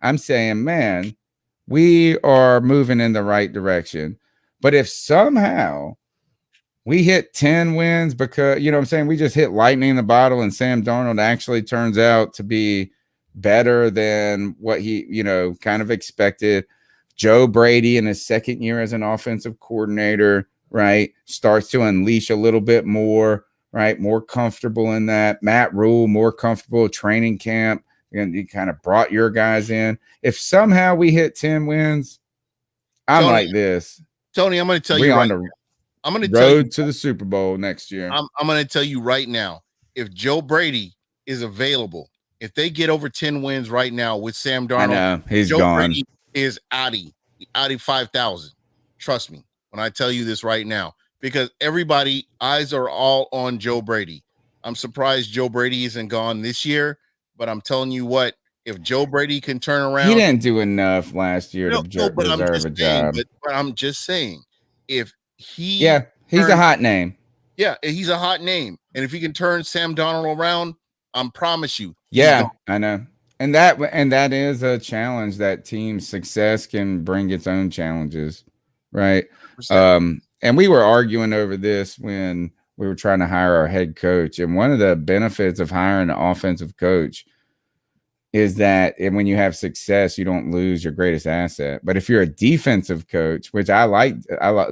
I'm saying, man, we are moving in the right direction. But if somehow we hit 10 wins because, you know what I'm saying, we just hit lightning in the bottle and Sam Darnold actually turns out to be better than what he, kind of expected. Joe Brady in his 2nd year as an offensive coordinator, right, starts to unleash a little bit more, right, more comfortable in that. Matt Rule, more comfortable training camp. And you kind of brought your guys in. If somehow we hit 10 wins, I'm like this. Tony, I'm going to tell you right now. I'm going to tell you to the Super Bowl next year. I'm going to tell you right now, if Joe Brady is available, if they get over 10 wins right now with Sam Darnold, I know, he's Joe gone. Brady is outie 5,000. Trust me when I tell you this right now, because everybody eyes are all on Joe Brady. I'm surprised Joe Brady isn't gone this year, but I'm telling you what, if Joe Brady can turn around, he didn't do enough last year to deserve a job. But I'm just saying, if he, he's a hot name. Yeah, he's a hot name, and if he can turn Sam Darnold around, I promise you. Yeah, I know, and that is a challenge. That team's success can bring its own challenges, right? 100%. And we were arguing over this when we were trying to hire our head coach, and one of the benefits of hiring an offensive coach is that when you have success, you don't lose your greatest asset. But if you're a defensive coach, which I like,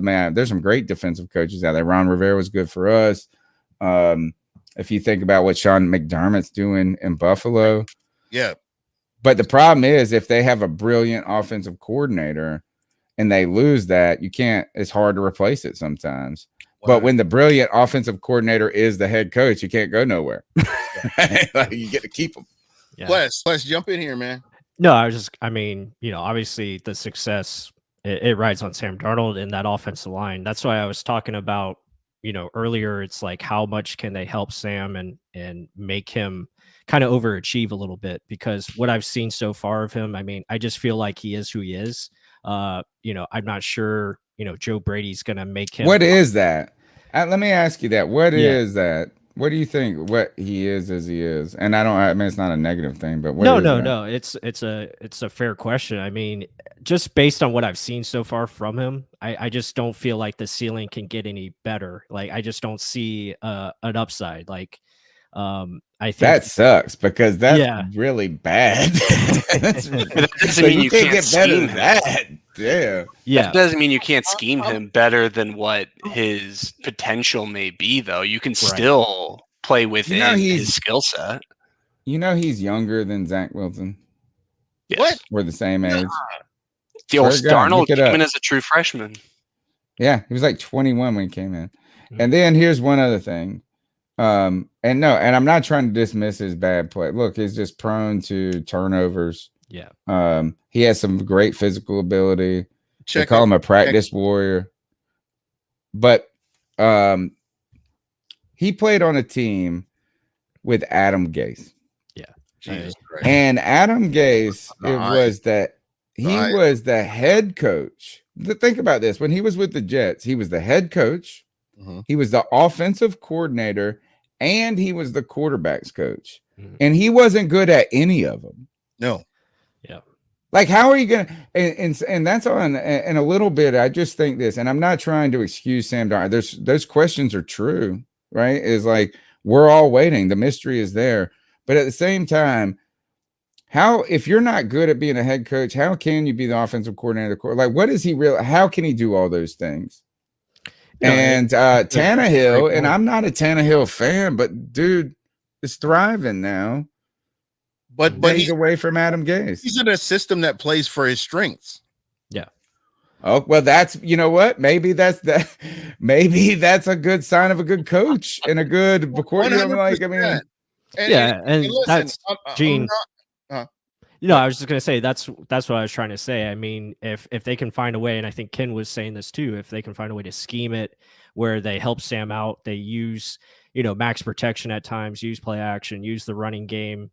man, there's some great defensive coaches out there. Ron Rivera was good for us. If you think about what Sean McDermott's doing in Buffalo. Yeah. But the problem is if they have a brilliant offensive coordinator and they lose that, it's hard to replace it sometimes. Wow. But when the brilliant offensive coordinator is the head coach, you can't go nowhere. Like, you get to keep them. Yeah. Let's jump in here, man. No, obviously the success, it rides on Sam Darnold in that offensive line. That's why I was talking about, earlier. It's like, how much can they help Sam and make him kind of overachieve a little bit? Because what I've seen so far of him, I just feel like he is who he is. I'm not sure, Joe Brady's going to make him. What is that? Let me ask you that. What is that? What do you think? What he is as he is, and it's not a negative thing, but no. It's a fair question. Just based on what I've seen so far from him, I just don't feel like the ceiling can get any better. Like, I just don't see an upside. Like, I think that sucks because that's really bad. That doesn't mean you can't get better than that. Yeah. That doesn't mean you can't scheme him better than what his potential may be, though. You can still play within his skill set. He's younger than Zach Wilson. Yes. What? We're the same age. The old Darnold came in as a true freshman. Yeah, he was like 21 when he came in. Mm-hmm. And then here's one other thing. And I'm not trying to dismiss his bad play. Look, he's just prone to turnovers. Yeah. He has some great physical ability. They call him a practice warrior. But he played on a team with Adam Gase. Yeah. Jesus Christ. And Adam Gase, was the head coach. Think about this. When he was with the Jets, he was the head coach. Mm-hmm. He was the offensive coordinator, and he was the quarterback's coach. Mm-hmm. And he wasn't good at any of them. No. Yeah. Like, how are you going to, and that's on, and a little bit, I just think this, and I'm not trying to excuse Sam Darnold. Those questions are true, right? It's like, we're all waiting. The mystery is there. But at the same time, if you're not good at being a head coach, how can you be the offensive coordinator? Like, what is he real? How can he do all those things? And Tannehill, and I'm not a Tannehill fan, but dude is thriving now. But he's away from Adam Gase. He's in a system that plays for his strengths. Yeah. Oh, well, that's, you know what? Maybe that's a good sign of a good coach and a good coordinator. Like, and listen, that's Gene. I was just gonna say that's what I was trying to say. If they can find a way, and I think Ken was saying this too, if they can find a way to scheme it where they help Sam out, they use max protection at times, use play action, use the running game,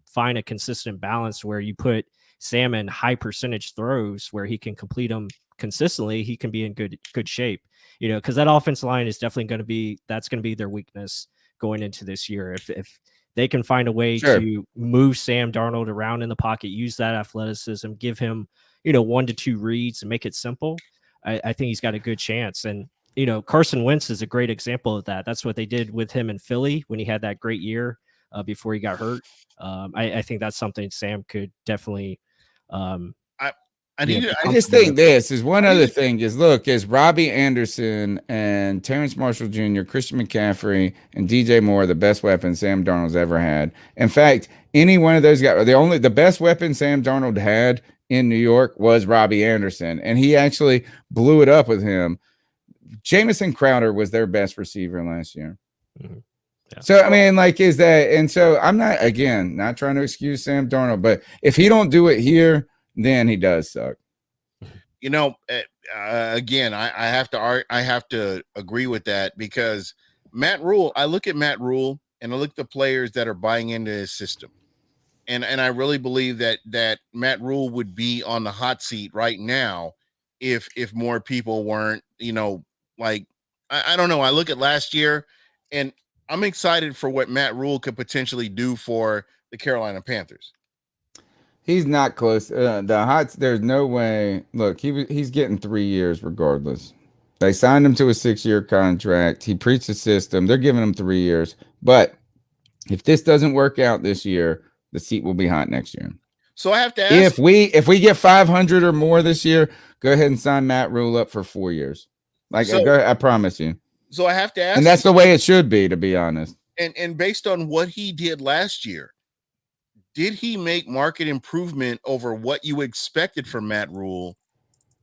find a consistent balance where you put Sam in high percentage throws where he can complete them consistently, he can be in good shape. Because that offensive line is definitely going to be their weakness going into this year. If they can find a way to move Sam Darnold around in the pocket, use that athleticism, give him, 1 to 2 reads and make it simple, I think he's got a good chance. And, Carson Wentz is a great example of that. That's what they did with him in Philly when he had that great year before he got hurt. I think that's something Sam could definitely I just think this is one other thing is, look, is Robbie Anderson and Terrence Marshall Jr., Christian McCaffrey, and DJ Moore the best weapons Sam Darnold's ever had. In fact, any one of those guys, the best weapon Sam Darnold had in New York was Robbie Anderson, and he actually blew it up with him. Jamison Crowder was their best receiver last year. Mm-hmm. Yeah. So, I mean, like, is that, and so I'm not trying to excuse Sam Darnold, but if he don't do it here, then he does suck. You know, again, I have to agree with that, because Matt Rule, I look at Matt Rule and I look at the players that are buying into his system. And I really believe that Matt Rule would be on the hot seat right now if more people weren't, you know, like, I don't know. I look at last year and I'm excited for what Matt Rule could potentially do for the Carolina Panthers. He's not close. There's no way. Look, he's getting 3 years regardless. They signed him to a 6-year contract. He preached the system. They're giving him 3 years. But if this doesn't work out this year, the seat will be hot next year. So I have to ask, if we get 500 or more this year, go ahead and sign Matt Rule up for 4 years. I promise you. So I have to ask, and that's the way it should be, to be honest. And based on what he did last year, did he make market improvement over what you expected from Matt Rule?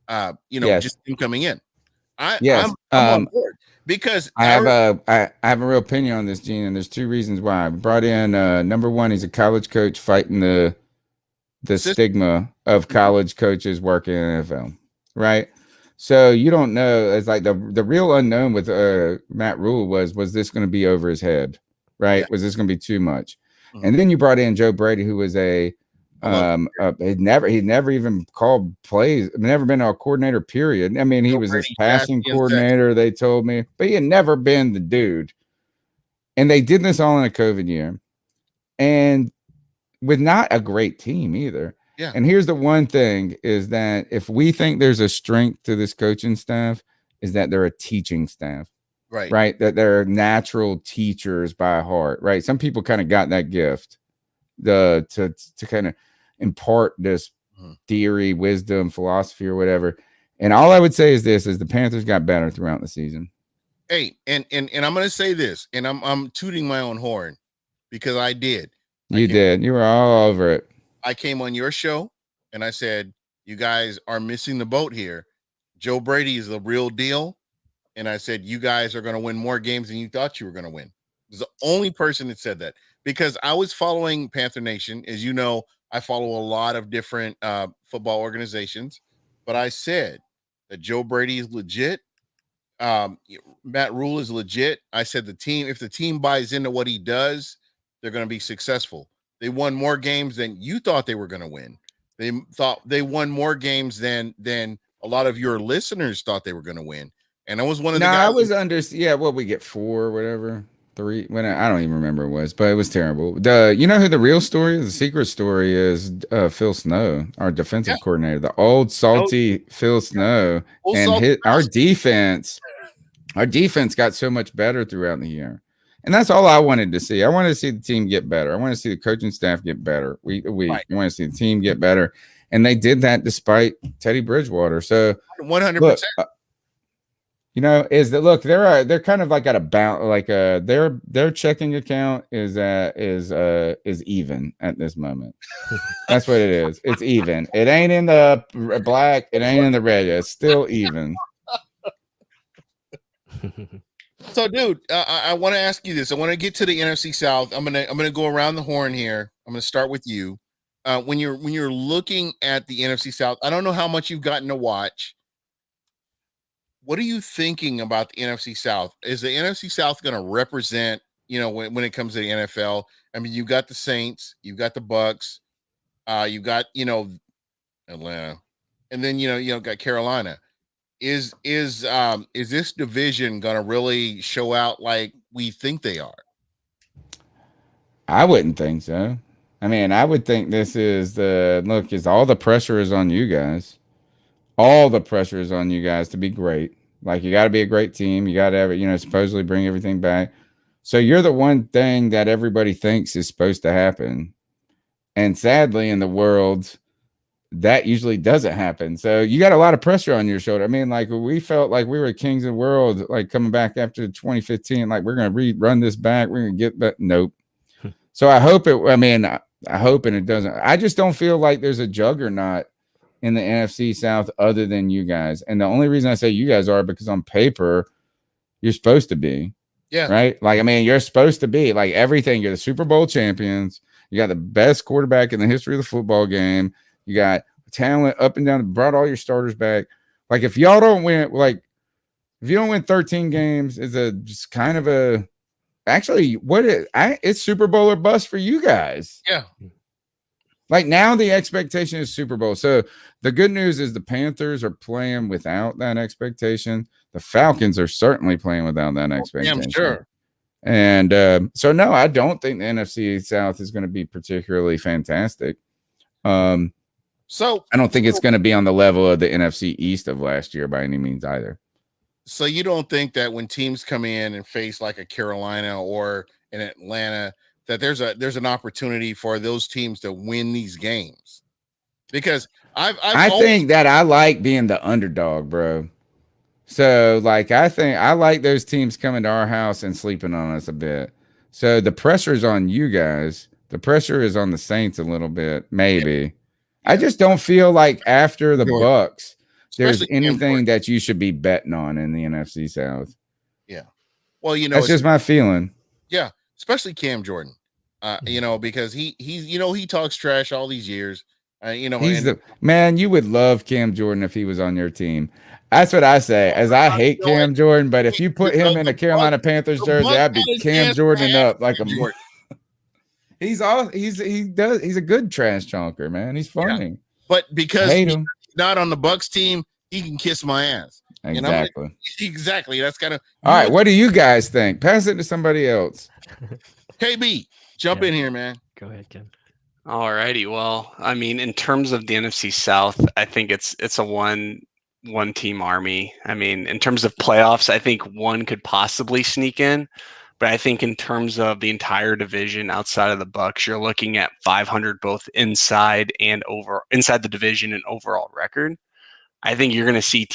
Yes. Just him coming in. I'm on board, because I have a real opinion on this, Gene, and there's 2 reasons why. I brought in number one, he's a college coach fighting the stigma of college coaches working in the NFL, right? So you don't know. It's like the real unknown with Matt Rule was this going to be over his head, right? Yeah. Was this going to be too much? Mm-hmm. And then you brought in Joe Brady, who was he'd never even called plays, never been a coordinator, period. I mean, he was this passing coordinator, they told me, but he had never been the dude. And they did this all in a COVID year, and with not a great team either. Yeah. And here's the one thing, is that if we think there's a strength to this coaching staff, is that they're a teaching staff. Right. That they're natural teachers by heart. Right. Some people kind of got that gift to kind of impart this theory, wisdom, philosophy, or whatever. And all I would say is this: is the Panthers got better throughout the season. Hey, and I'm going to say this, and I'm tooting my own horn, because I did. You did. You were all over it. I came on your show and I said, you guys are missing the boat here. Joe Brady is the real deal. And I said, you guys are going to win more games than you thought you were going to win. I was the only person that said that, because I was following Panther Nation. As you know, I follow a lot of different football organizations, but I said that Joe Brady is legit. Matt Rule is legit. I said if the team buys into what he does, they're going to be successful. They won more games than you thought they were going to win. They thought they won more games than a lot of your listeners thought they were going to win. And I was one of the guys. I was we get 4 or whatever, 3. When I don't even remember what it was, but it was terrible. You know who the real story, the secret story is? Phil Snow, our defensive coordinator, the old salty Phil Snow, and our defense got so much better throughout the year. And that's all I wanted to see. I wanted to see the team get better. I want to see the coaching staff get better week to week. I want to see the team get better. And they did that despite Teddy Bridgewater. So 100%. They're kind of like at a bounce, like their checking account is even at this moment. That's what it is. It's even. It ain't in the black. It ain't in the red. It's still even. So, dude, I want to ask you this. I want to get to the NFC South. I'm gonna go around the horn here. I'm gonna start with you. When you're looking at the NFC South, I don't know how much you've gotten to watch. What are you thinking about the NFC South? Is the NFC South going to represent, when it comes to the NFL? I mean, you've got the Saints, you've got the Bucks, you've got Atlanta, and then got Carolina. Is this division going to really show out like we think they are? I wouldn't think so. I mean, I would think this is all the pressure is on you guys. All the pressure is on you guys to be great. Like, you got to be a great team. You got to have, supposedly bring everything back. So you're the one thing that everybody thinks is supposed to happen. And sadly, in the world, that usually doesn't happen. So you got a lot of pressure on your shoulder. I mean, like, we felt like we were kings of the world, like coming back after 2015, like we're going to run this back. We're going to get back. Nope. So I hope and it doesn't. I just don't feel like there's a juggernaut in the NFC South other than you guys. And the only reason I say you guys are because on paper, you're supposed to be. Yeah. Right? Like, I mean, you're supposed to be like everything. You're the Super Bowl champions. You got the best quarterback in the history of the football game. You got talent up and down, brought all your starters back. Like, if y'all don't win, like, if you don't win 13 games, it's just kind of a actually it's Super Bowl or bust for you guys. Yeah. Like, now the expectation is Super Bowl. So the good news is the Panthers are playing without that expectation. The Falcons are certainly playing without that expectation. I'm sure. And so, no, I don't think the NFC South is going to be particularly fantastic. So I don't think it's going to be on the level of the NFC East of last year by any means either. So you don't think that when teams come in and face like a Carolina or an Atlanta, that there's an opportunity for those teams to win these games? Because I think that I like being the underdog, bro. So, like, I think I like those teams coming to our house and sleeping on us a bit. So the pressure is on you guys. The pressure is on the Saints a little bit, maybe. Yeah. I just don't feel like after the Bucs, there's anything that you should be betting on in the NFC South. Yeah. Well, that's just my feeling. Yeah, especially Cam Jordan. Because he talks trash all these years. He's the man. You would love Cam Jordan if he was on your team. That's what I say. As I hate Cam Jordan, but if you put him in a Carolina Panthers jersey, I'd be Cam Jordan up like a. He's a good trash chonker, man. He's funny. Yeah. But because he's not on the Bucs team, he can kiss my ass. Exactly. Exactly. That's kind of all right. What do you guys think? Pass it to somebody else. KB, jump in here, man. Go ahead, Ken. All righty. Well, I mean, in terms of the NFC South, I think it's a one team army. I mean, in terms of playoffs, I think one could possibly sneak in, but I think in terms of the entire division outside of the Bucs, you're looking at 500 both inside the division and overall record. I think you're going to see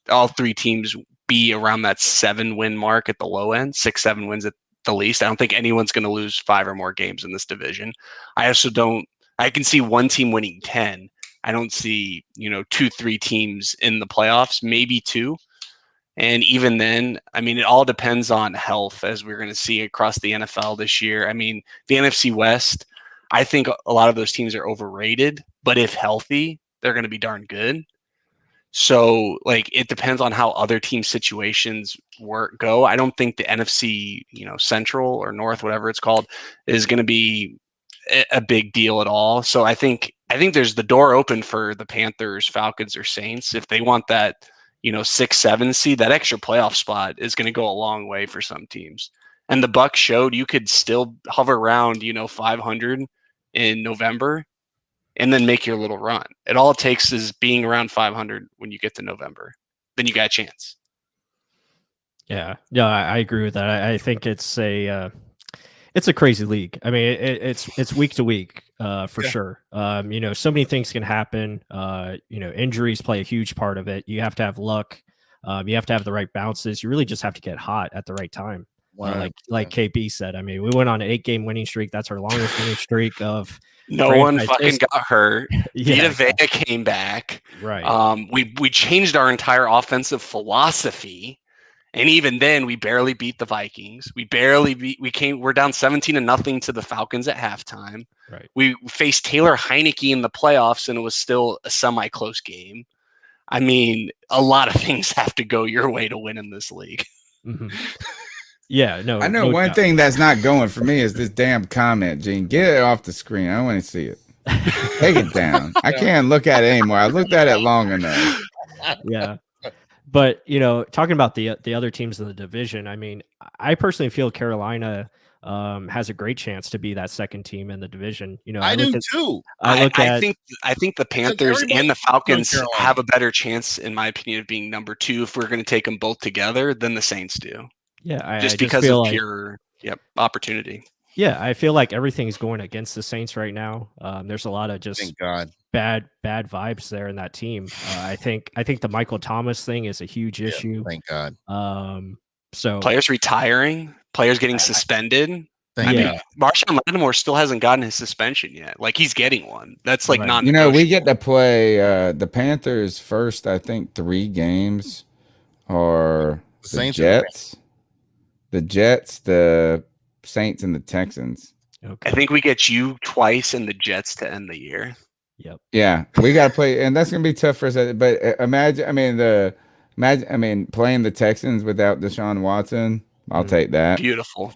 all three teams be around that 7-win mark at the low end, 6-7 wins at the least. I don't think anyone's going to lose 5 or more games in this division. I can see one team winning 10. I don't see, 2-3 teams in the playoffs, maybe 2. And even then, I mean, it all depends on health, as we're going to see across the NFL this year. I mean, the NFC West, I think a lot of those teams are overrated, but if healthy, they're going to be darn good. So, like, it depends on how other team situations go. I don't think the NFC, Central or North, whatever it's called, is going to be a big deal at all. So I think there's the door open for the Panthers, Falcons, or Saints. If they want that, 6-7 seed, that extra playoff spot is going to go a long way for some teams. And the Bucs showed you could still hover around, 500 in November and then make your little run. All it takes is being around 500 when you get to November. Then you got a chance. Yeah, I agree with that. I think it's a crazy league. I mean, it's week to week for sure. So many things can happen. Injuries play a huge part of it. You have to have luck. You have to have the right bounces. You really just have to get hot at the right time. Like KB said, I mean, we went on an 8-game winning streak. That's our longest winning streak of. No one fucking got hurt. Vita Vea came back. Right. We changed our entire offensive philosophy. And even then, we barely beat the Vikings. We're down 17-0 to the Falcons at halftime. Right. We faced Taylor Heineke in the playoffs, and it was still a semi-close game. I mean, a lot of things have to go your way to win in this league. Mm-hmm. Yeah, no. I know one thing that's not going for me is this damn comment, Gene. Get it off the screen. I don't want to see it. Take it down. I can't look at it anymore. I looked at it long enough. Yeah. But, talking about the other teams in the division, I mean, I personally feel Carolina has a great chance to be that second team in the division. I do too. I think the Panthers and the Falcons have a better chance, in my opinion, of being number 2 if we're going to take them both together than the Saints do. Yeah, just because of pure opportunity. Yeah, I feel like everything's going against the Saints right now. There's a lot of just bad vibes there in that team. I think the Michael Thomas thing is a huge issue. Thank God. So players retiring, players getting suspended. Marshawn Lattimore still hasn't gotten his suspension yet. Like, he's getting one. That's like not. We get to play the Panthers first. I think 3 games are the Jets, the Saints, and the Texans. Okay. I think we get you twice and the Jets to end the year. Yep. Yeah, we got to play, and that's gonna be tough for us. But imagine, playing the Texans without Deshaun Watson. I'll take that. Beautiful.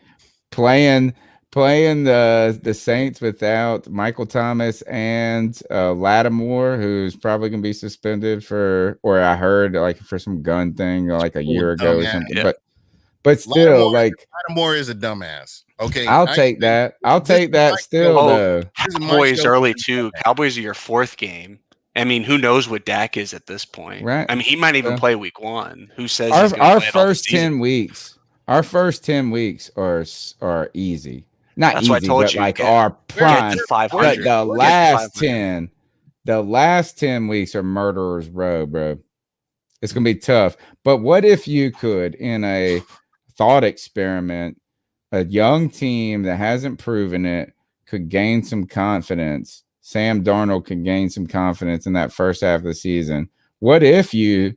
Playing the Saints without Michael Thomas and Lattimore, who's probably gonna be suspended or I heard like for some gun thing like a year ago or something. Yeah. But still, Lattimore is a dumbass. Okay, I'll take that. I'll take that. Still, though. Cowboys early too. Cowboys are your 4th game. I mean, who knows what Dak is at this point? Right. I mean, he might even play week 1. Who says our first 10 weeks? Our first 10 weeks are easy. Not That's easy, what I told but you. like our prime. But the last 10 weeks are murderer's row, bro. It's gonna be tough. But what if you could, in a thought experiment, a young team that hasn't proven it could gain some confidence? Sam Darnold could gain some confidence in that first half of the season. What if you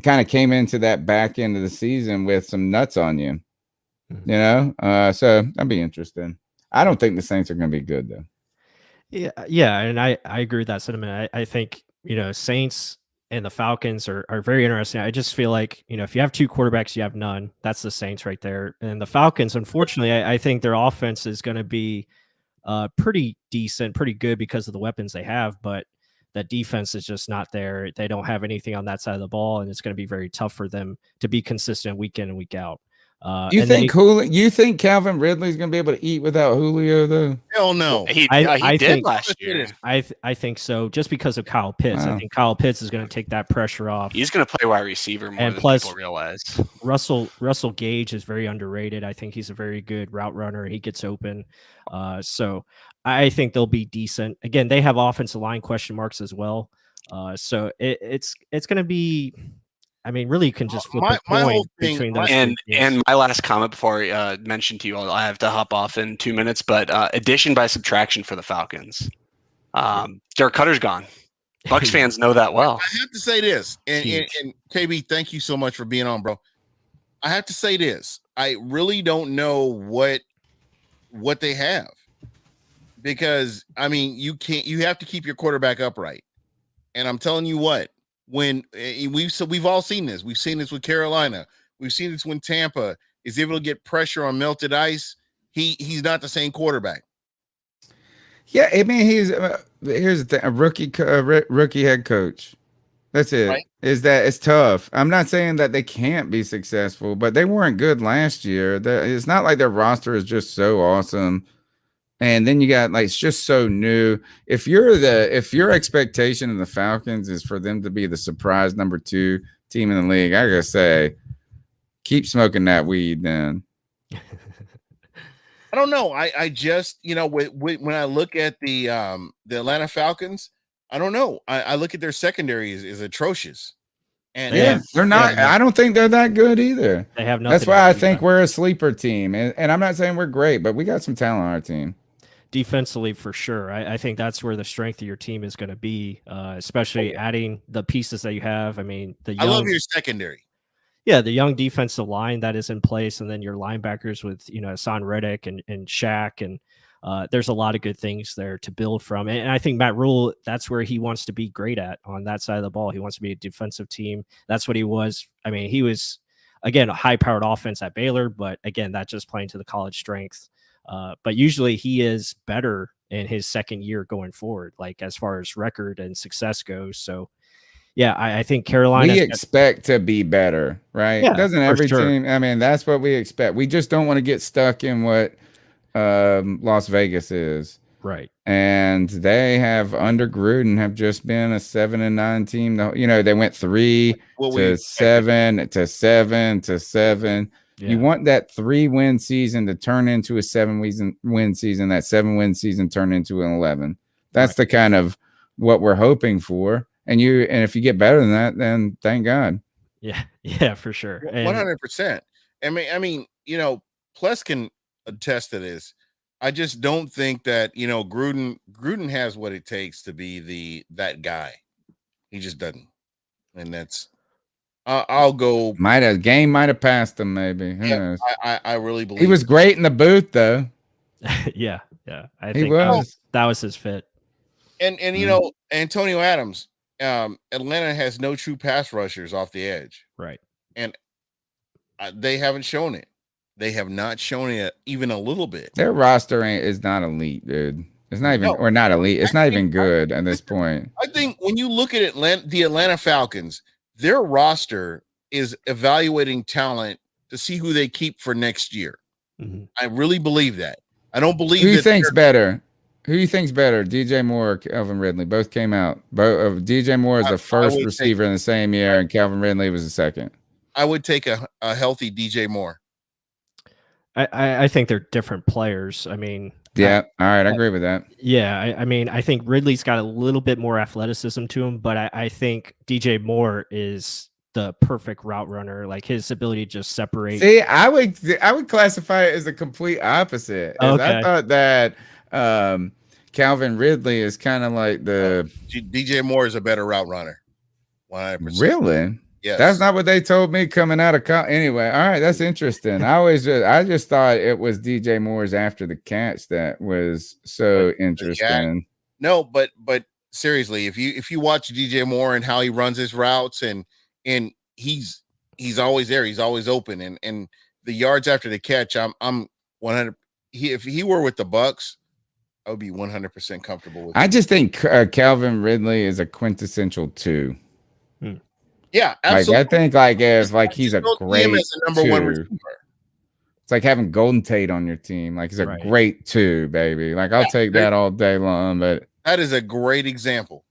kind of came into that back end of the season with some nuts on you? So that'd be interesting. I don't think the Saints are going to be good, though. Yeah, and I agree with that sentiment. I think, Saints and the Falcons are very interesting. I just feel like, if you have 2 quarterbacks, you have none. That's the Saints right there. And the Falcons, unfortunately, I think their offense is going to be pretty decent, pretty good because of the weapons they have, but that defense is just not there. They don't have anything on that side of the ball, and it's going to be very tough for them to be consistent week in and week out. You think Calvin Ridley's going to be able to eat without Julio, though? Hell no. He did last year. I think so, just because of Kyle Pitts. Wow. I think Kyle Pitts is going to take that pressure off. He's going to play wide receiver more than people realize. Russell Gage is very underrated. I think he's a very good route runner. He gets open. So I think they'll be decent. Again, they have offensive line question marks as well. So it's going to be. I mean, really, you can just flip a coin between those. And my last comment before I mention to you all, I have to hop off in 2 minutes, but addition by subtraction for the Falcons. Derek Cutter's gone. Bucs fans know that well. I have to say this, and KB, thank you so much for being on, bro. I have to say this. I really don't know what they have, because I mean, you have to keep your quarterback upright, and I'm telling you what. When we've all seen this. We've seen this with Carolina. We've seen this when Tampa is able to get pressure on melted ice. He's not the same quarterback. Yeah, I mean, here's the thing, a rookie head coach. That's it. Right? Is that it's tough. I'm not saying that they can't be successful, but they weren't good last year. It's not like their roster is just so awesome. And then you got it's just so new. If your expectation of the Falcons is for them to be the surprise number 2 team in the league, I gotta say, keep smoking that weed then. I don't know. I just when I look at the Atlanta Falcons, I don't know. I look at their secondary is atrocious. And they're not. I don't think they're that good either. They have nothing. That's why I think we're a sleeper team, and I'm not saying we're great, but we got some talent on our team. Defensively, for sure. I think that's where the strength of your team is going to be, especially adding the pieces that you have. I mean, I love your secondary. Yeah, the young defensive line that is in place, and then your linebackers with Hassan Reddick and Shaq, and there's a lot of good things there to build from. And I think Matt Rule, that's where he wants to be great at on that side of the ball. He wants to be a defensive team. That's what he was. I mean, he was again a high-powered offense at Baylor, but again, that's just playing to the college strength. But usually he is better in his second year going forward, like as far as record and success goes. So, yeah, I think Carolina. We expect to be better, right? Yeah, doesn't every team? I mean, that's what we expect. We just don't want to get stuck in what Las Vegas is. Right. And they have under Gruden have just been a 7-9 team. They went 3 to 7 to 7 to 7. Yeah. You want that 3-win season to turn into a 7-win season, that 7-win season turn into an 11. That's the kind of what we're hoping for. And if you get better than that, then thank God. Yeah, for sure. 100%. I mean, Pleskin, attest to this. I just don't think that, you know, Gruden has what it takes to be that guy. He just doesn't. And that's I'll go. Might have passed him, maybe. Who knows? I really believe he was great in the booth, though. yeah. I he think was. That was his fit. And you know, Antonio Adams, Atlanta has no true pass rushers off the edge. Right. And they haven't shown it. They have not shown it even a little bit. Their roster is not elite, dude. It's not even, or not elite. It's not even good at this point. I think when you look at the Atlanta Falcons, their roster is evaluating talent to see who they keep for next year. Mm-hmm. I really believe that. I don't believe Who do you think's better? Who do you think's better, DJ Moore or Calvin Ridley? Both came out. DJ Moore is the first receiver in the same year, and Calvin Ridley was the second. I would take a healthy DJ Moore. I think they're different players. I mean, yeah, all right, I agree with that. Yeah, I mean, I think Ridley's got a little bit more athleticism to him, but I think DJ Moore is the perfect route runner. Like his ability to just separate. See, I would classify it as the complete opposite. Okay. I thought that Calvin Ridley is kind of like the DJ Moore is a better route runner. 100%. Really? Yes. That's not what they told me coming out of anyway. All right, that's interesting. I just thought it was DJ Moore's after the catch that was so interesting. No, but seriously, if you watch DJ Moore and how he runs his routes and he's always there, he's always open, and the yards after the catch, I'm 100. If he were with the Bucks, I would be 100% comfortable with. I just think Calvin Ridley is a quintessential 2. Yeah, absolutely. Like, I think if he's a great number 1 receiver. It's like having Golden Tate on your team. Like he's a great 2, baby. Like I'll take that all day long. But that is a great example.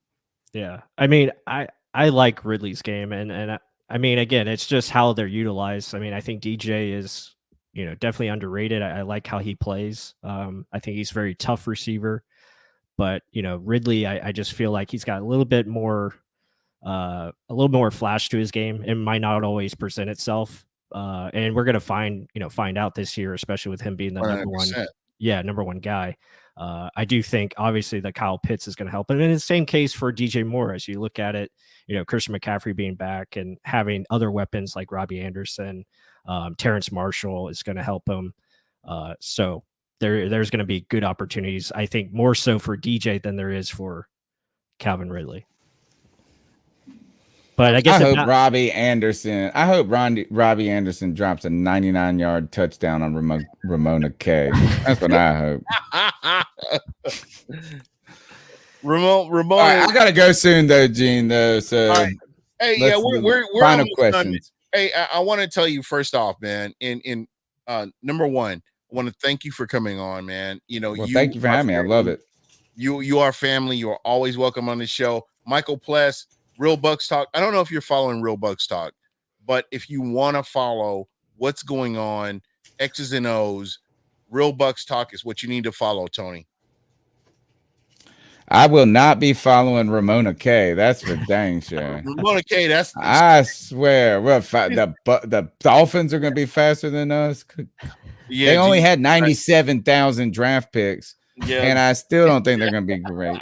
Yeah, I mean, I like Ridley's game, and I mean, again, it's just how they're utilized. I mean, I think DJ is, you know, definitely underrated. I like how he plays. I think he's a very tough receiver, but you know, Ridley, I just feel like he's got a little more flash to his game. It might not always present itself, and we're gonna find out this year, especially with him being the 100%. number one guy. I do think obviously that Kyle Pitts is going to help, and in the same case for DJ Moore, as you look at it, you know, Christian McCaffrey being back and having other weapons like Robbie Anderson, Terrence Marshall is going to help him. So there's going to be good opportunities, I think, more so for DJ than there is for Calvin Ridley. But I guess Robbie Anderson drops a 99-yard touchdown on Ramona K. That's what I hope. Ramona. Right, I gotta go soon though, Gene. Though, so right. Hey, yeah, we're final questions. Hey, I want to tell you first off, man. In number one, I want to thank you for coming on, man. You know, thank you for having me. I love it. You are family. You are always welcome on the show, Michael Pless. Real Bucks Talk. I don't know if you're following Real Bucks Talk, but if you want to follow what's going on, X's and O's, Real Bucks Talk is what you need to follow, Tony. I will not be following Ramona K. That's for dang sure. Ramona K. I swear. The Dolphins are going to be faster than us. Yeah, they only had 97,000 draft picks, and I still don't think they're going to be great.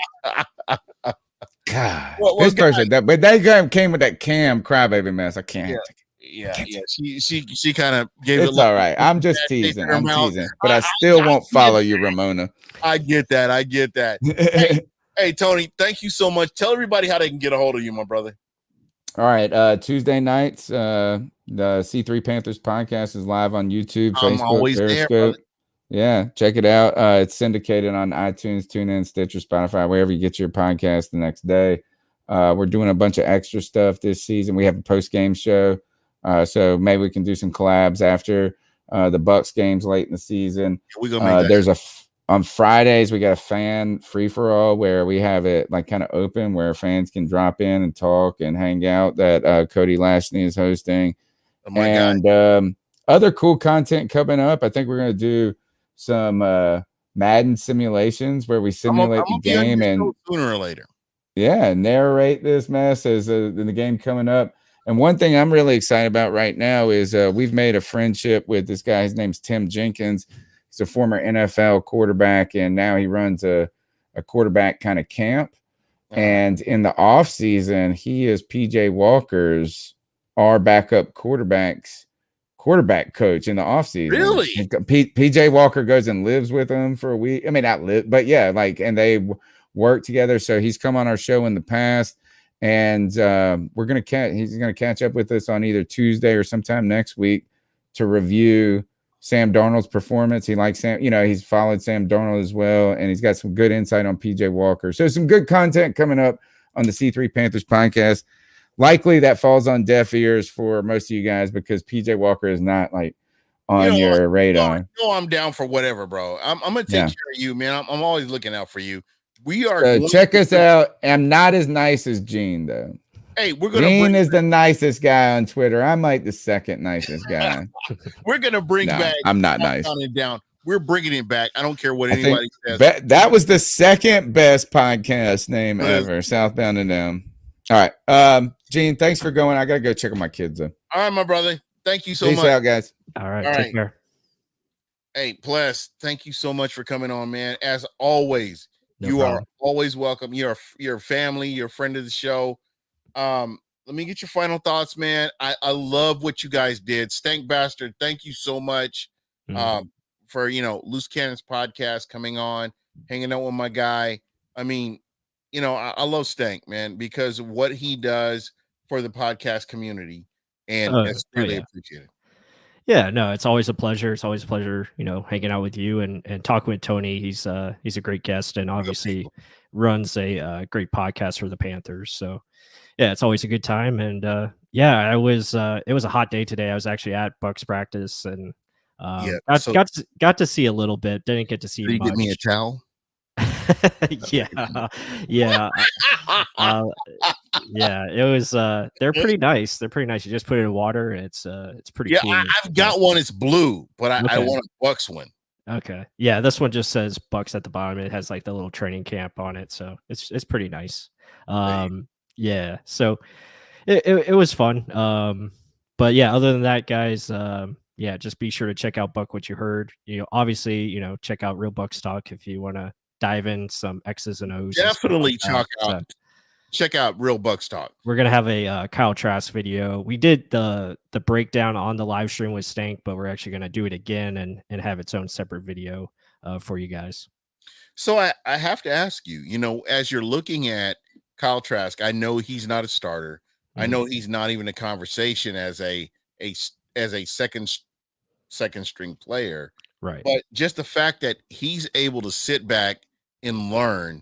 God, this person but they came with that Cam crybaby mess. I can't. Yeah. She kind of gave it's all right. I'm just teasing. But I still won't follow you, Ramona. I get that. Hey, Tony, thank you so much. Tell everybody how they can get a hold of you, my brother. All right. Tuesday nights, the C3 Panthers podcast is live on YouTube, Facebook, always Periscope. There, yeah, check it out. It's syndicated on iTunes, TuneIn, Stitcher, Spotify, wherever you get your podcast the next day. We're doing a bunch of extra stuff this season. We have a post-game show, so maybe we can do some collabs after the Bucks games late in the season. We're gonna make on Fridays, we got a fan free-for-all where we have it like kind of open where fans can drop in and talk and hang out that Cody Lashney is hosting. Oh my God. Other cool content coming up. I think we're going to do some Madden simulations where we simulate the game and sooner or later. Yeah, narrate this mess as the game coming up. And one thing I'm really excited about right now is we've made a friendship with this guy. His name's Tim Jenkins. He's a former NFL quarterback, and now he runs a quarterback kind of camp. And in the off season, he is PJ Walker's our backup quarterback coach in the off season. Really? PJ Walker goes and lives with him for a week. I mean, not live, but yeah, and they work together. So he's come on our show in the past, and he's gonna catch up with us on either Tuesday or sometime next week to review Sam Darnold's performance. He likes Sam, he's followed Sam Darnold as well, and he's got some good insight on PJ Walker. So some good content coming up on the C3 Panthers podcast. Likely that falls on deaf ears for most of you guys because PJ Walker is not on your radar. I'm down for whatever, bro. I'm gonna take care of you, man. I'm always looking out for you. We are. Check us out. I'm not as nice as Gene though. Hey, we're gonna. Gene is the nicest guy on Twitter. I'm like the second nicest guy. We're gonna bring back. I'm not nice. Down. We're bringing it back. I don't care what anybody says. That was the second best podcast name ever. Southbound and Down. All right, Gene. Thanks for going. I gotta go check on my kids though. All right, my brother. Thank you so much. Peace out, guys. All right, take care. Hey, Bless. Thank you so much for coming on, man. As always, you are always welcome. You're family. You're a friend of the show. Let me get your final thoughts, man. I love what you guys did. Stank Bastard, thank you so much for Loose Cannons podcast coming on, hanging out with my guy. I mean, I love Stank, man, because of what he does for the podcast community, and it's really appreciated. Yeah, no, it's always a pleasure. It's always a pleasure, hanging out with you and talking with Tony. He's a great guest and obviously runs a great podcast for the Panthers. So yeah, it's always a good time. And it was a hot day today. I was actually at Bucks practice and got to see a little bit. Didn't get to see much. You get me a towel? Yeah. It was they're pretty nice. They're pretty nice. You just put it in water and it's pretty cool. I've got one. It's blue, but I want a Bucks one. Okay. Yeah, this one just says Bucks at the bottom. It has the little training camp on it, so it's pretty nice. Yeah, so it was fun. But yeah, other than that, guys, just be sure to check out Buck What You Heard. Obviously, check out Real Buck Stock if you want to dive in some X's and O's. Definitely check out Real Buck Stock. We're gonna have a Kyle Trask video. We did the breakdown on the live stream with Stank, but we're actually gonna do it again and have its own separate video for you guys. So I have to ask you, as you're looking at Kyle Trask, I know he's not a starter. I know he's not even a conversation as a second string player. Right. But just the fact that he's able to sit back and learn,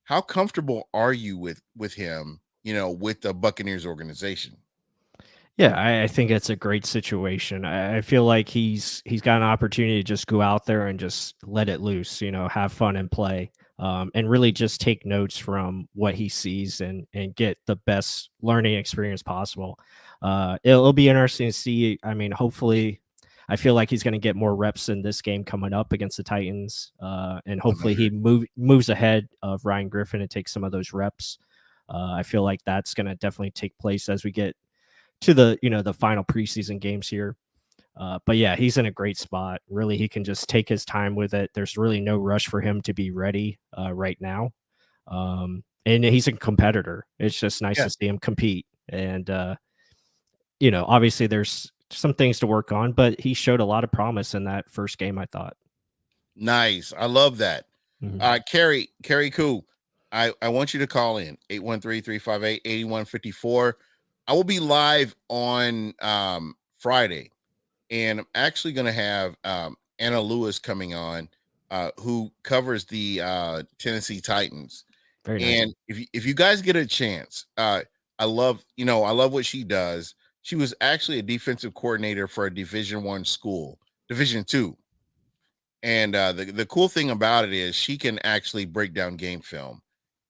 how comfortable are you with him, with the Buccaneers organization? Yeah, I think it's a great situation. I feel like he's got an opportunity to just go out there and just let it loose, have fun and play. And really just take notes from what he sees and get the best learning experience possible. It'll be interesting to see. I mean, hopefully, I feel like he's going to get more reps in this game coming up against the Titans. And hopefully he moves ahead of Ryan Griffin and takes some of those reps. I feel like that's going to definitely take place as we get to the final preseason games here. But yeah, he's in a great spot. Really, he can just take his time with it. There's really no rush for him to be ready right now. And he's a competitor. It's just nice to see him compete. And, obviously there's some things to work on, but he showed a lot of promise in that first game, I thought. Nice. I love that. Carrie Koo, I want you to call in 813-358-8154. I will be live on Friday. And I'm actually going to have Anna Lewis coming on, who covers the Tennessee Titans. Very nice. And if you guys get a chance, I love what she does. She was actually a defensive coordinator for a Division I school, Division II. And the cool thing about it is she can actually break down game film.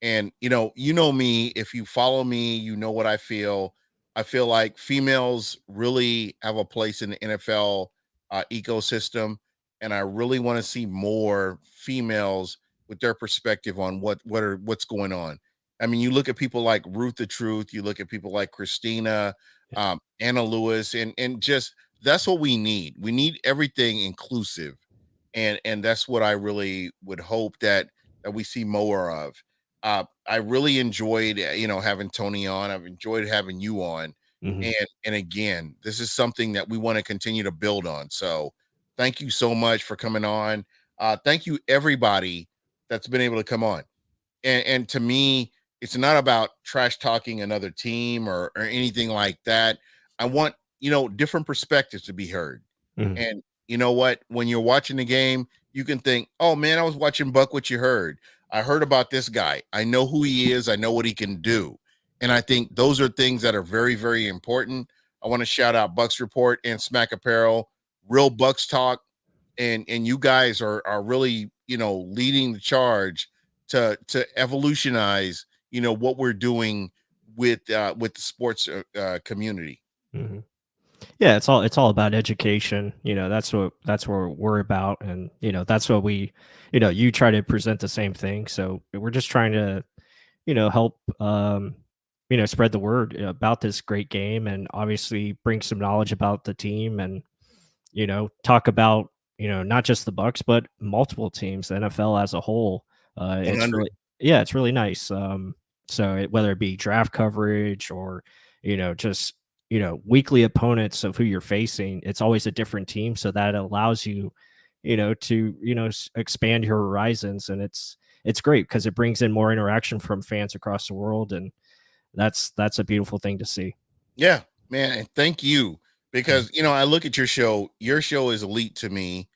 And, you know me, if you follow me, you know what I feel. I feel like females really have a place in the NFL ecosystem, and I really want to see more females with their perspective on what's going on. I mean, you look at people like Ruth the Truth, you look at people like Christina, Anna Lewis, and just that's what we need. We need everything inclusive, and that's what I really would hope that we see more of. I really enjoyed having Tony on. I've enjoyed having you on, and again, this is something that we want to continue to build on. So thank you so much for coming on. Thank you everybody that's been able to come on. And to me, it's not about trash talking another team or anything like that. I want, different perspectives to be heard. And you know what? When you're watching the game, you can think, oh man, I was watching Buck What You Heard. I heard about this guy. I know who he is. I know what he can do. And I think those are things that are very, very important. I want to shout out Bucks Report and Smack Apparel, Real Bucks Talk. And you guys are really, leading the charge to evolutionize, what we're doing with the sports community. Yeah, it's all about education. That's what we're about, and that's what we, you try to present the same thing. So we're just trying to, help, spread the word about this great game, and obviously bring some knowledge about the team, and talk about not just the Bucks but multiple teams, the NFL as a whole. It's really nice. So whether it be draft coverage or just weekly opponents of who you're facing, it's always a different team, so that allows you to expand your horizons, and it's great because it brings in more interaction from fans across the world, and that's a beautiful thing to see. Yeah, man, and thank you, because I look at your show is elite to me,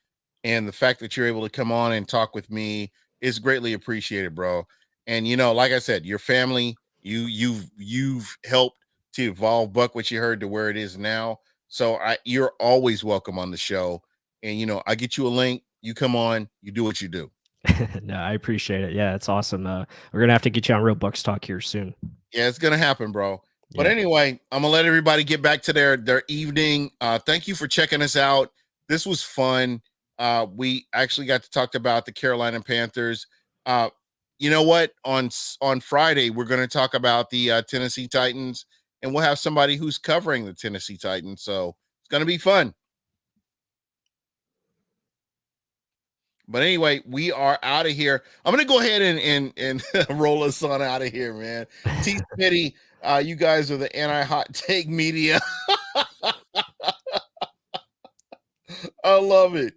and the fact that you're able to come on and talk with me is greatly appreciated, bro. And like I said, your family, you've helped to evolve Buck What You Heard to where it is now. So you're always welcome on the show. And I get you a link, you come on, you do what you do. No, I appreciate it. Yeah, it's awesome. We're gonna have to get you on Real Bucks Talk here soon. Yeah, it's gonna happen, bro. But anyway, I'm gonna let everybody get back to their evening. Thank you for checking us out. This was fun. We actually got to talk about the Carolina Panthers. You know what? On Friday, we're going to talk about the Tennessee Titans, and we'll have somebody who's covering the Tennessee Titans. So it's going to be fun. But anyway, we are out of here. I'm going to go ahead and roll us on out of here, man. T. Smitty, you guys are the anti-hot take media. I love it.